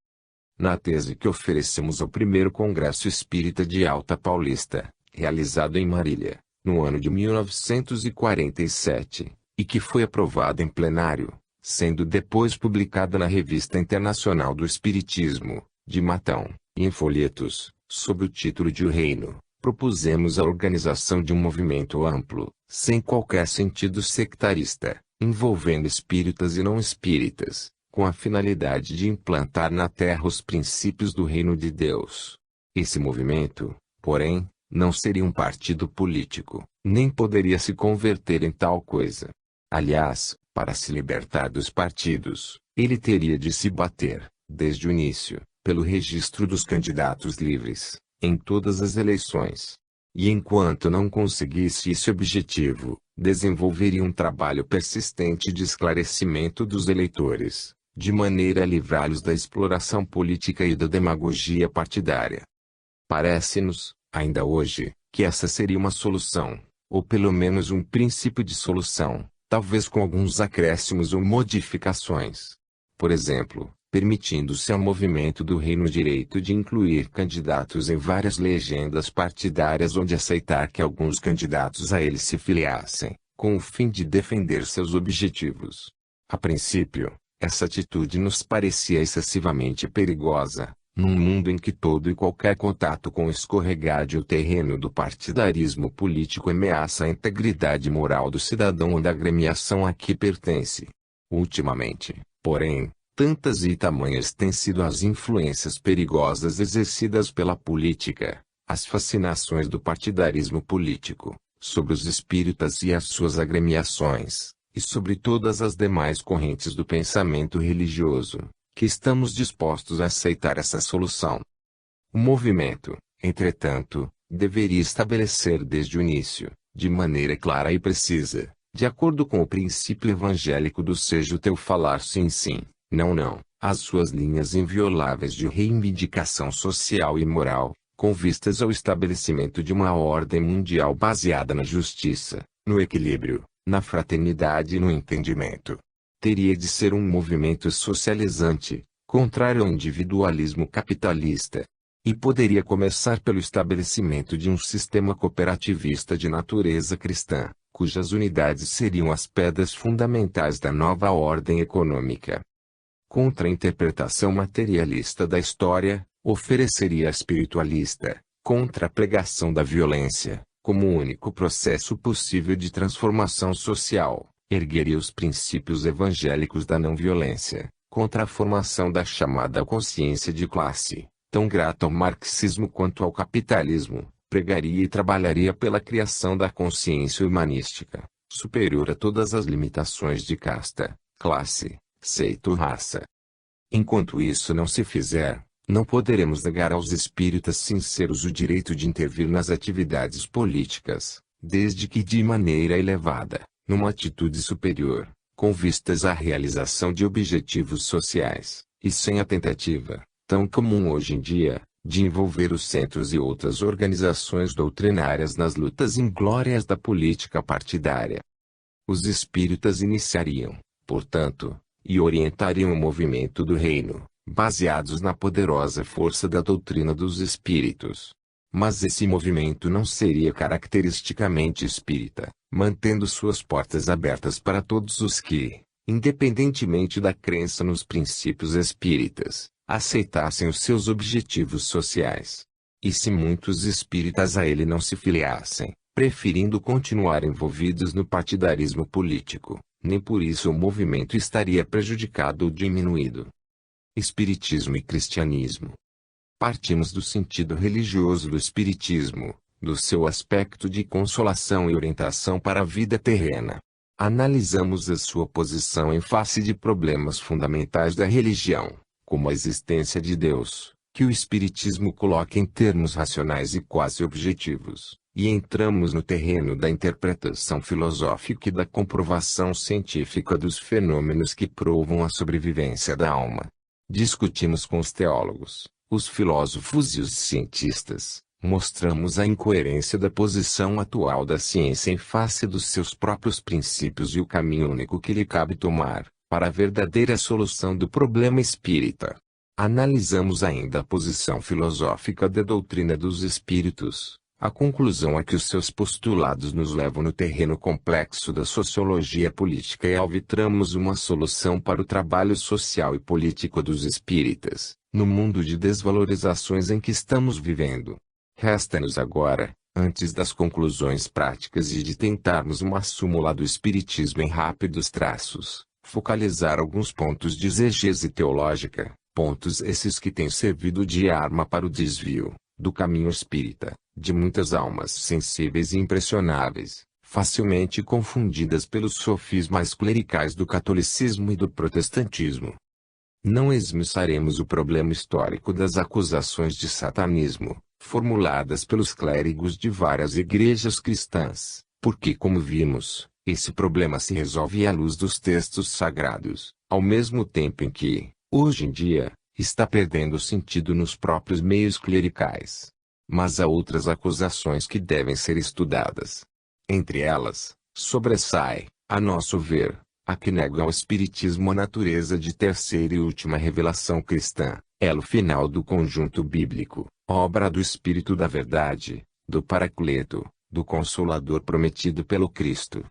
Na tese que oferecemos ao primeiro Congresso Espírita de Alta Paulista, realizado em Marília, no ano de 1947, e que foi aprovada em plenário, sendo depois publicada na Revista Internacional do Espiritismo, de Matão, e em folhetos, sob o título de O Reino, propusemos a organização de um movimento amplo, sem qualquer sentido sectarista, envolvendo espíritas e não espíritas, com a finalidade de implantar na Terra os princípios do Reino de Deus. Esse movimento, porém, não seria um partido político, nem poderia se converter em tal coisa. Aliás, para se libertar dos partidos, ele teria de se bater, desde o início, pelo registro dos candidatos livres, em todas as eleições. E enquanto não conseguisse esse objetivo, desenvolveria um trabalho persistente de esclarecimento dos eleitores, de maneira a livrá-los da exploração política e da demagogia partidária. Parece-nos, ainda hoje, que essa seria uma solução, ou pelo menos um princípio de solução, talvez com alguns acréscimos ou modificações. Por exemplo, permitindo-se ao movimento do Reino o direito de incluir candidatos em várias legendas partidárias onde aceitar que alguns candidatos a ele se filiassem, com o fim de defender seus objetivos. A princípio, essa atitude nos parecia excessivamente perigosa, num mundo em que todo e qualquer contato com o escorregadio terreno do partidarismo político ameaça a integridade moral do cidadão ou da agremiação a que pertence. Ultimamente, porém, tantas e tamanhas têm sido as influências perigosas exercidas pela política, as fascinações do partidarismo político, sobre os espíritas e as suas agremiações, e sobre todas as demais correntes do pensamento religioso, que estamos dispostos a aceitar essa solução. O movimento, entretanto, deveria estabelecer desde o início, de maneira clara e precisa, de acordo com o princípio evangélico do seja o teu falar sim sim, não não, as suas linhas invioláveis de reivindicação social e moral, com vistas ao estabelecimento de uma ordem mundial baseada na justiça, no equilíbrio, na fraternidade e no entendimento. Teria de ser um movimento socializante, contrário ao individualismo capitalista. E poderia começar pelo estabelecimento de um sistema cooperativista de natureza cristã, cujas unidades seriam as pedras fundamentais da nova ordem econômica. Contra a interpretação materialista da história, ofereceria a espiritualista, contra a pregação da violência, como o único processo possível de transformação social, ergueria os princípios evangélicos da não-violência, contra a formação da chamada consciência de classe, tão grata ao marxismo quanto ao capitalismo, pregaria e trabalharia pela criação da consciência humanística, superior a todas as limitações de casta, classe, seita ou raça. Enquanto isso não se fizer, não poderemos negar aos espíritas sinceros o direito de intervir nas atividades políticas, desde que de maneira elevada, numa atitude superior, com vistas à realização de objetivos sociais, e sem a tentativa, tão comum hoje em dia, de envolver os centros e outras organizações doutrinárias nas lutas inglórias da política partidária. Os espíritas iniciariam, portanto, e orientariam o movimento do reino, baseados na poderosa força da doutrina dos espíritos. Mas esse movimento não seria caracteristicamente espírita, mantendo suas portas abertas para todos os que, independentemente da crença nos princípios espíritas, aceitassem os seus objetivos sociais. E se muitos espíritas a ele não se filiassem, preferindo continuar envolvidos no partidarismo político, nem por isso o movimento estaria prejudicado ou diminuído. Espiritismo e cristianismo. Partimos do sentido religioso do espiritismo, do seu aspecto de consolação e orientação para a vida terrena. Analisamos a sua posição em face de problemas fundamentais da religião, como a existência de Deus, que o espiritismo coloca em termos racionais e quase objetivos, e entramos no terreno da interpretação filosófica e da comprovação científica dos fenômenos que provam a sobrevivência da alma. Discutimos com os teólogos, os filósofos e os cientistas, mostramos a incoerência da posição atual da ciência em face dos seus próprios princípios e o caminho único que lhe cabe tomar, para a verdadeira solução do problema espírita. Analisamos ainda a posição filosófica da doutrina dos espíritos. A conclusão é que os seus postulados nos levam no terreno complexo da sociologia política e alvitramos uma solução para o trabalho social e político dos espíritas, no mundo de desvalorizações em que estamos vivendo. Resta-nos agora, antes das conclusões práticas e de tentarmos uma súmula do espiritismo em rápidos traços, focalizar alguns pontos de exegese teológica, pontos esses que têm servido de arma para o desvio do caminho espírita, de muitas almas sensíveis e impressionáveis, facilmente confundidas pelos sofismas clericais do catolicismo e do protestantismo. Não esmiuçaremos o problema histórico das acusações de satanismo, formuladas pelos clérigos de várias igrejas cristãs, porque, como vimos, esse problema se resolve à luz dos textos sagrados, ao mesmo tempo em que, hoje em dia, está perdendo sentido nos próprios meios clericais. Mas há outras acusações que devem ser estudadas. Entre elas, sobressai, a nosso ver, a que nega ao Espiritismo a natureza de terceira e última revelação cristã, elo final do conjunto bíblico, obra do Espírito da Verdade, do Paracleto, do Consolador prometido pelo Cristo.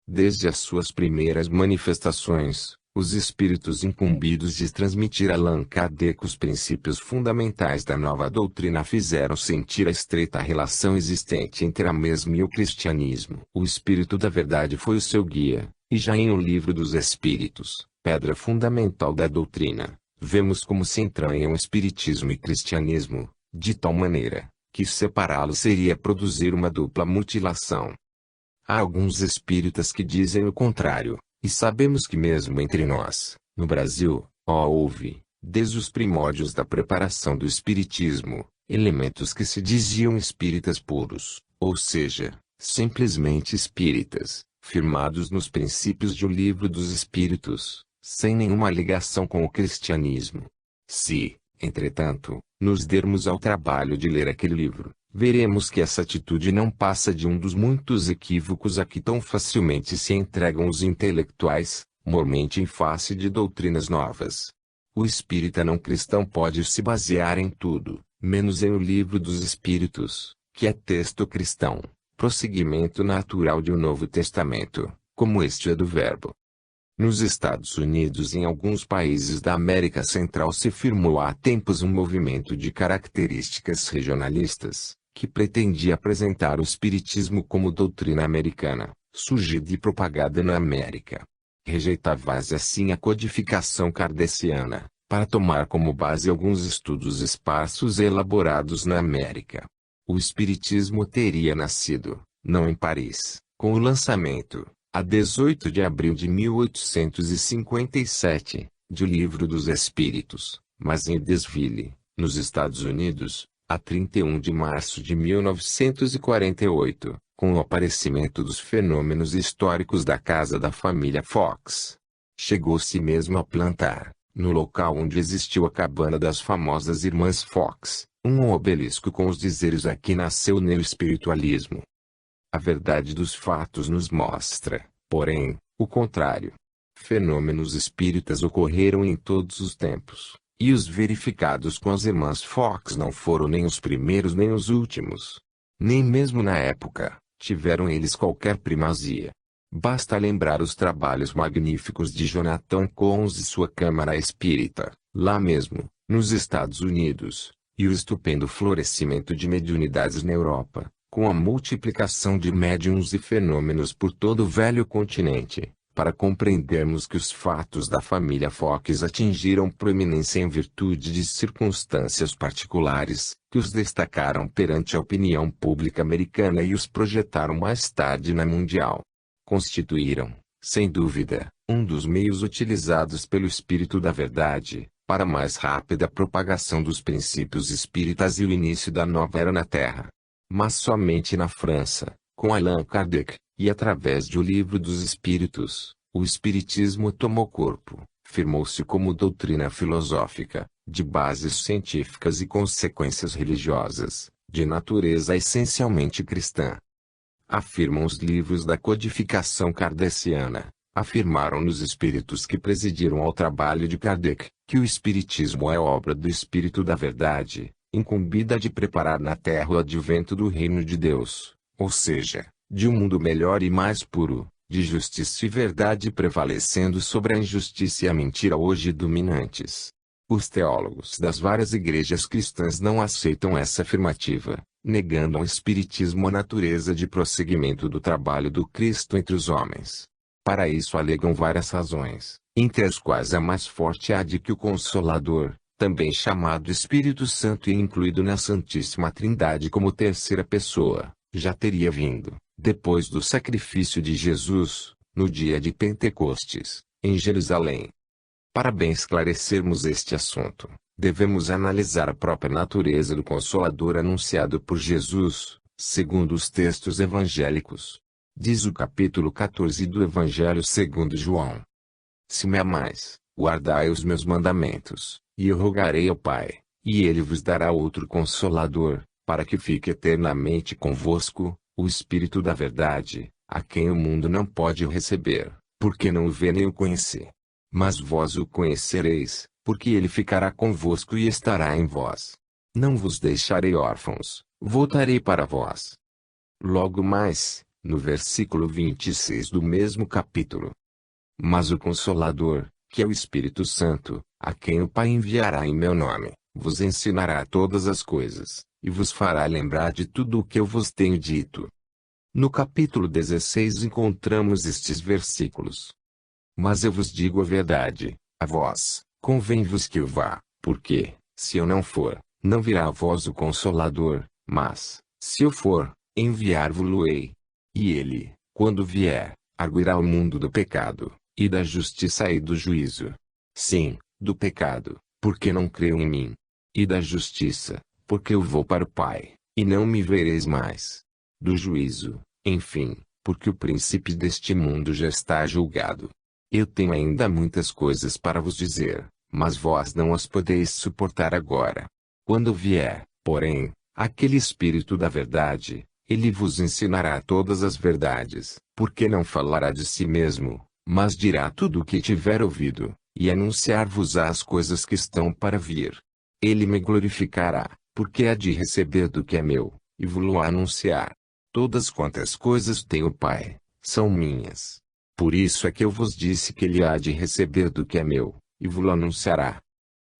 Desde as suas primeiras manifestações, os espíritos incumbidos de transmitir a Allan Kardec os princípios fundamentais da nova doutrina fizeram sentir a estreita relação existente entre a mesma e o cristianismo. O Espírito da Verdade foi o seu guia, e já em O Livro dos Espíritos, pedra fundamental da doutrina, vemos como se entranham espiritismo e cristianismo, de tal maneira, que separá-los seria produzir uma dupla mutilação. Há alguns espíritas que dizem o contrário. E sabemos que mesmo entre nós, no Brasil, houve, desde os primórdios da preparação do espiritismo, elementos que se diziam espíritas puros, ou seja, simplesmente espíritas, firmados nos princípios de O Livro dos Espíritos, sem nenhuma ligação com o cristianismo. Se, entretanto, nos dermos ao trabalho de ler aquele livro, veremos que essa atitude não passa de um dos muitos equívocos a que tão facilmente se entregam os intelectuais, mormente em face de doutrinas novas. O espírita não cristão pode se basear em tudo, menos em O Livro dos Espíritos, que é texto cristão, prosseguimento natural de um Novo Testamento, como este é do Verbo. Nos Estados Unidos e em alguns países da América Central se firmou há tempos um movimento de características regionalistas, que pretendia apresentar o espiritismo como doutrina americana, surgida e propagada na América. Rejeitava-se assim a codificação kardeciana, para tomar como base alguns estudos esparsos e elaborados na América. O espiritismo teria nascido, não em Paris, com o lançamento, a 18 de abril de 1857, de O Livro dos Espíritos, mas em Desville, nos Estados Unidos, a 31 de março de 1948, com o aparecimento dos fenômenos históricos da casa da família Fox. Chegou-se mesmo a plantar, no local onde existiu a cabana das famosas Irmãs Fox, um obelisco com os dizeres "Aqui nasceu o neo-espiritualismo". A verdade dos fatos nos mostra, porém, o contrário. Fenômenos espíritas ocorreram em todos os tempos, e os verificados com as irmãs Fox não foram nem os primeiros nem os últimos. Nem mesmo na época, tiveram eles qualquer primazia. Basta lembrar os trabalhos magníficos de Jonathan Cons e sua Câmara Espírita, lá mesmo, nos Estados Unidos, e o estupendo florescimento de mediunidades na Europa, com a multiplicação de médiuns e fenômenos por todo o velho continente, para compreendermos que os fatos da família Fox atingiram proeminência em virtude de circunstâncias particulares, que os destacaram perante a opinião pública americana e os projetaram mais tarde na mundial. Constituíram, sem dúvida, um dos meios utilizados pelo Espírito da Verdade, para a mais rápida propagação dos princípios espíritas e o início da nova era na Terra. Mas somente na França, com Allan Kardec, e através do Livro dos Espíritos, o Espiritismo tomou corpo, firmou-se como doutrina filosófica, de bases científicas e consequências religiosas, de natureza essencialmente cristã. Afirmam os livros da codificação kardeciana, afirmaram nos espíritos que presidiram ao trabalho de Kardec, que o Espiritismo é obra do Espírito da Verdade, incumbida de preparar na Terra o advento do Reino de Deus, ou seja, de um mundo melhor e mais puro, de justiça e verdade prevalecendo sobre a injustiça e a mentira hoje dominantes. Os teólogos das várias igrejas cristãs não aceitam essa afirmativa, negando ao Espiritismo a natureza de prosseguimento do trabalho do Cristo entre os homens. Para isso alegam várias razões, entre as quais a mais forte é a de que o Consolador, também chamado Espírito Santo e incluído na Santíssima Trindade como terceira pessoa, já teria vindo, depois do sacrifício de Jesus, no dia de Pentecostes, em Jerusalém. Para bem esclarecermos este assunto, devemos analisar a própria natureza do Consolador anunciado por Jesus, segundo os textos evangélicos. Diz o capítulo 14 do Evangelho segundo João: Se me amais, guardai os meus mandamentos, e eu rogarei ao Pai, e ele vos dará outro Consolador, para que fique eternamente convosco, o Espírito da Verdade, a quem o mundo não pode receber, porque não o vê nem o conhece. Mas vós o conhecereis, porque ele ficará convosco e estará em vós. Não vos deixarei órfãos, voltarei para vós. Logo mais, no versículo 26 do mesmo capítulo: Mas o Consolador, que é o Espírito Santo, a quem o Pai enviará em meu nome, vos ensinará todas as coisas, e vos fará lembrar de tudo o que eu vos tenho dito. No capítulo 16 encontramos estes versículos: Mas eu vos digo a verdade, a vós, convém-vos que eu vá, porque, se eu não for, não virá a vós o Consolador, mas, se eu for, enviar-vos-lo-ei. E ele, quando vier, arguirá o mundo do pecado, e da justiça e do juízo. Sim, do pecado, porque não creio em mim. E da justiça, porque eu vou para o Pai, e não me vereis mais. Do juízo, enfim, porque o príncipe deste mundo já está julgado. Eu tenho ainda muitas coisas para vos dizer, mas vós não as podeis suportar agora. Quando vier, porém, aquele Espírito da Verdade, ele vos ensinará todas as verdades, porque não falará de si mesmo, mas dirá tudo o que tiver ouvido, e anunciar-vos-á as coisas que estão para vir. Ele me glorificará, porque há de receber do que é meu, e vos-lo anunciar. Todas quantas coisas tem o Pai, são minhas. Por isso é que eu vos disse que ele há de receber do que é meu, e vos-lo anunciará.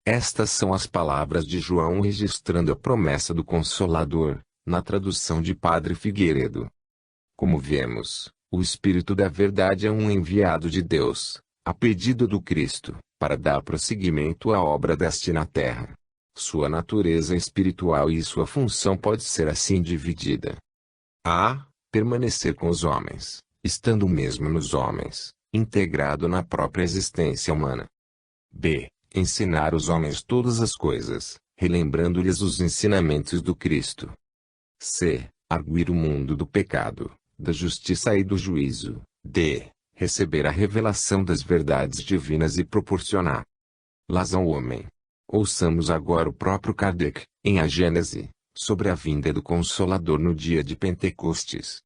Estas são as palavras de João registrando a promessa do Consolador, na tradução de Padre Figueiredo. Como vemos, o Espírito da Verdade é um enviado de Deus, a pedido do Cristo, para dar prosseguimento à obra deste na terra. Sua natureza espiritual e sua função pode ser assim dividida: a. Permanecer com os homens, estando mesmo nos homens, integrado na própria existência humana. b. Ensinar os homens todas as coisas, relembrando-lhes os ensinamentos do Cristo. c. Arguir o mundo do pecado, da justiça e do juízo. d. Receber a revelação das verdades divinas e proporcioná-las ao homem. Ouçamos agora o próprio Kardec, em A Gênese, sobre a vinda do Consolador no dia de Pentecostes.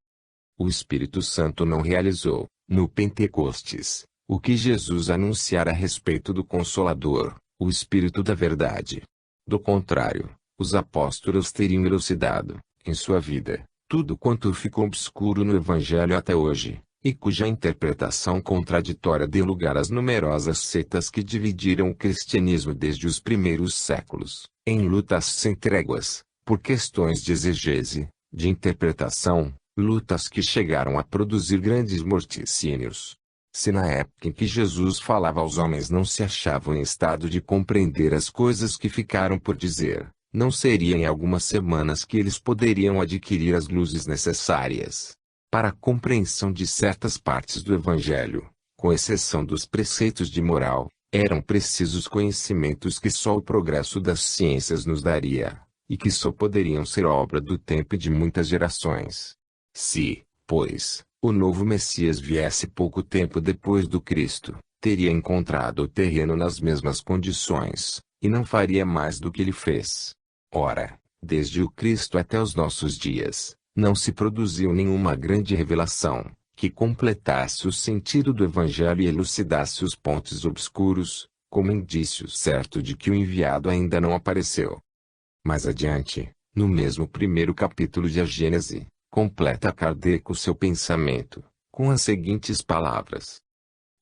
O Espírito Santo não realizou, no Pentecostes, o que Jesus anunciara a respeito do Consolador, o Espírito da Verdade. Do contrário, os apóstolos teriam elucidado, em sua vida, tudo quanto ficou obscuro no Evangelho até hoje, e cuja interpretação contraditória deu lugar às numerosas seitas que dividiram o cristianismo desde os primeiros séculos, em lutas sem tréguas, por questões de exegese, de interpretação, lutas que chegaram a produzir grandes morticínios. Se na época em que Jesus falava aos homens não se achavam em estado de compreender as coisas que ficaram por dizer, não seria em algumas semanas que eles poderiam adquirir as luzes necessárias para a compreensão de certas partes do Evangelho, com exceção dos preceitos de moral. Eram precisos conhecimentos que só o progresso das ciências nos daria, e que só poderiam ser obra do tempo e de muitas gerações. Se, pois, o novo Messias viesse pouco tempo depois do Cristo, teria encontrado o terreno nas mesmas condições, e não faria mais do que ele fez. Ora, desde o Cristo até os nossos dias, não se produziu nenhuma grande revelação, que completasse o sentido do Evangelho e elucidasse os pontos obscuros, como indício certo de que o enviado ainda não apareceu. Mais adiante, no mesmo primeiro capítulo de A Gênese, completa Kardec o seu pensamento, com as seguintes palavras.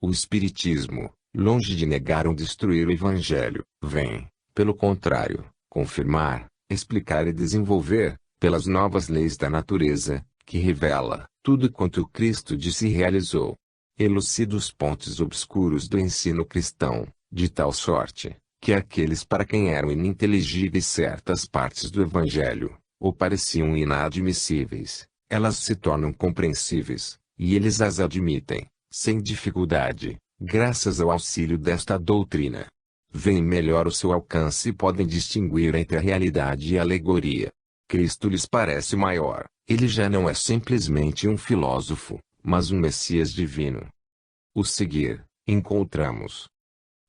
O Espiritismo, longe de negar ou destruir o Evangelho, vem, pelo contrário, confirmar, explicar e desenvolver, pelas novas leis da natureza, que revela, tudo quanto Cristo disse e realizou. Elucida os pontos obscuros do ensino cristão, de tal sorte, que aqueles para quem eram ininteligíveis certas partes do Evangelho, ou pareciam inadmissíveis, elas se tornam compreensíveis, e eles as admitem, sem dificuldade, graças ao auxílio desta doutrina. Veem melhor o seu alcance e podem distinguir entre a realidade e a alegoria. Cristo lhes parece maior, ele já não é simplesmente um filósofo, mas um Messias divino. O seguir, encontramos.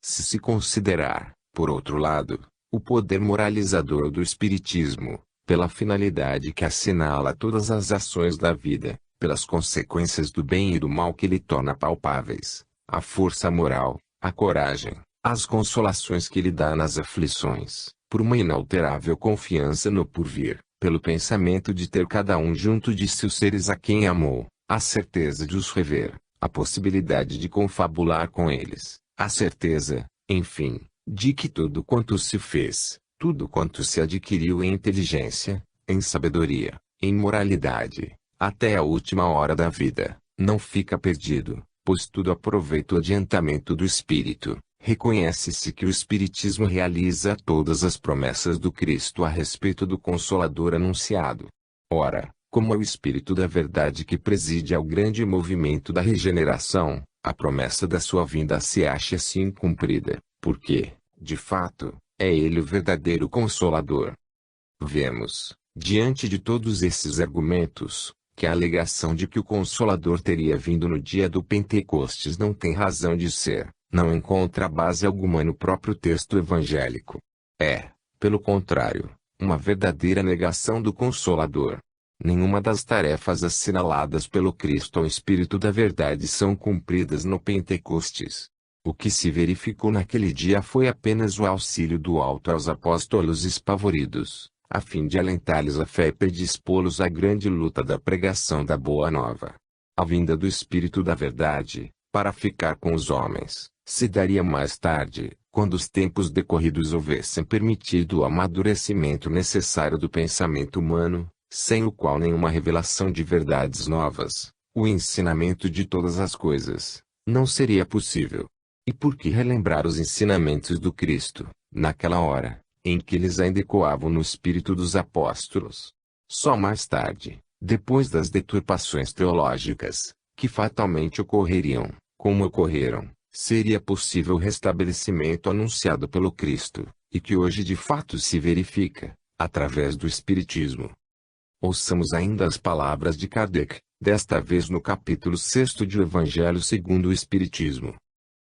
Se considerar, por outro lado, o poder moralizador do Espiritismo, pela finalidade que assinala todas as ações da vida, pelas consequências do bem e do mal que ele torna palpáveis, a força moral, a coragem, as consolações que ele dá nas aflições, por uma inalterável confiança no porvir, pelo pensamento de ter cada um junto de si os seres a quem amou, a certeza de os rever, a possibilidade de confabular com eles, a certeza, enfim, de que tudo quanto se fez, tudo quanto se adquiriu em inteligência, em sabedoria, em moralidade, até a última hora da vida, não fica perdido, pois tudo aproveita o adiantamento do Espírito. Reconhece-se que o Espiritismo realiza todas as promessas do Cristo a respeito do Consolador anunciado. Ora, como é o Espírito da Verdade que preside ao grande movimento da regeneração, a promessa da sua vinda se acha assim cumprida, porque, de fato, é ele o verdadeiro Consolador. Vemos, diante de todos esses argumentos, que a alegação de que o Consolador teria vindo no dia do Pentecostes não tem razão de ser, não encontra base alguma no próprio texto evangélico. É, pelo contrário, uma verdadeira negação do Consolador. Nenhuma das tarefas assinaladas pelo Cristo ao Espírito da Verdade são cumpridas no Pentecostes. O que se verificou naquele dia foi apenas o auxílio do alto aos apóstolos espavoridos, a fim de alentar-lhes a fé e predispô-los à grande luta da pregação da Boa Nova. A vinda do Espírito da Verdade, para ficar com os homens, se daria mais tarde, quando os tempos decorridos houvessem permitido o amadurecimento necessário do pensamento humano, sem o qual nenhuma revelação de verdades novas, o ensinamento de todas as coisas, não seria possível. E por que relembrar os ensinamentos do Cristo, naquela hora, em que eles ainda ecoavam no espírito dos apóstolos? Só mais tarde, depois das deturpações teológicas, que fatalmente ocorreriam, como ocorreram, seria possível o restabelecimento anunciado pelo Cristo, e que hoje de fato se verifica, através do Espiritismo. Ouçamos ainda as palavras de Kardec, desta vez no capítulo 6 de O Evangelho segundo o Espiritismo.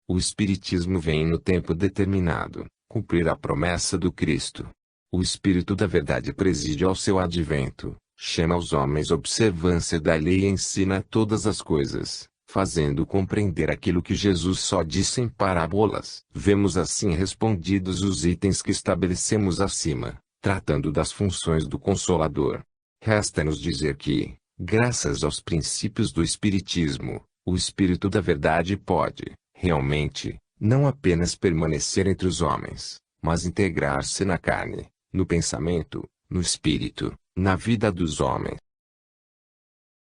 O Espiritismo vem no tempo determinado, cumprir a promessa do Cristo. O Espírito da Verdade preside ao seu advento, chama os homens à observância da lei e ensina todas as coisas, fazendo compreender aquilo que Jesus só disse em parábolas. Vemos assim respondidos os itens que estabelecemos acima, tratando das funções do Consolador. Resta-nos dizer que, graças aos princípios do Espiritismo, o Espírito da Verdade pode, realmente, não apenas permanecer entre os homens, mas integrar-se na carne, no pensamento, no espírito, na vida dos homens.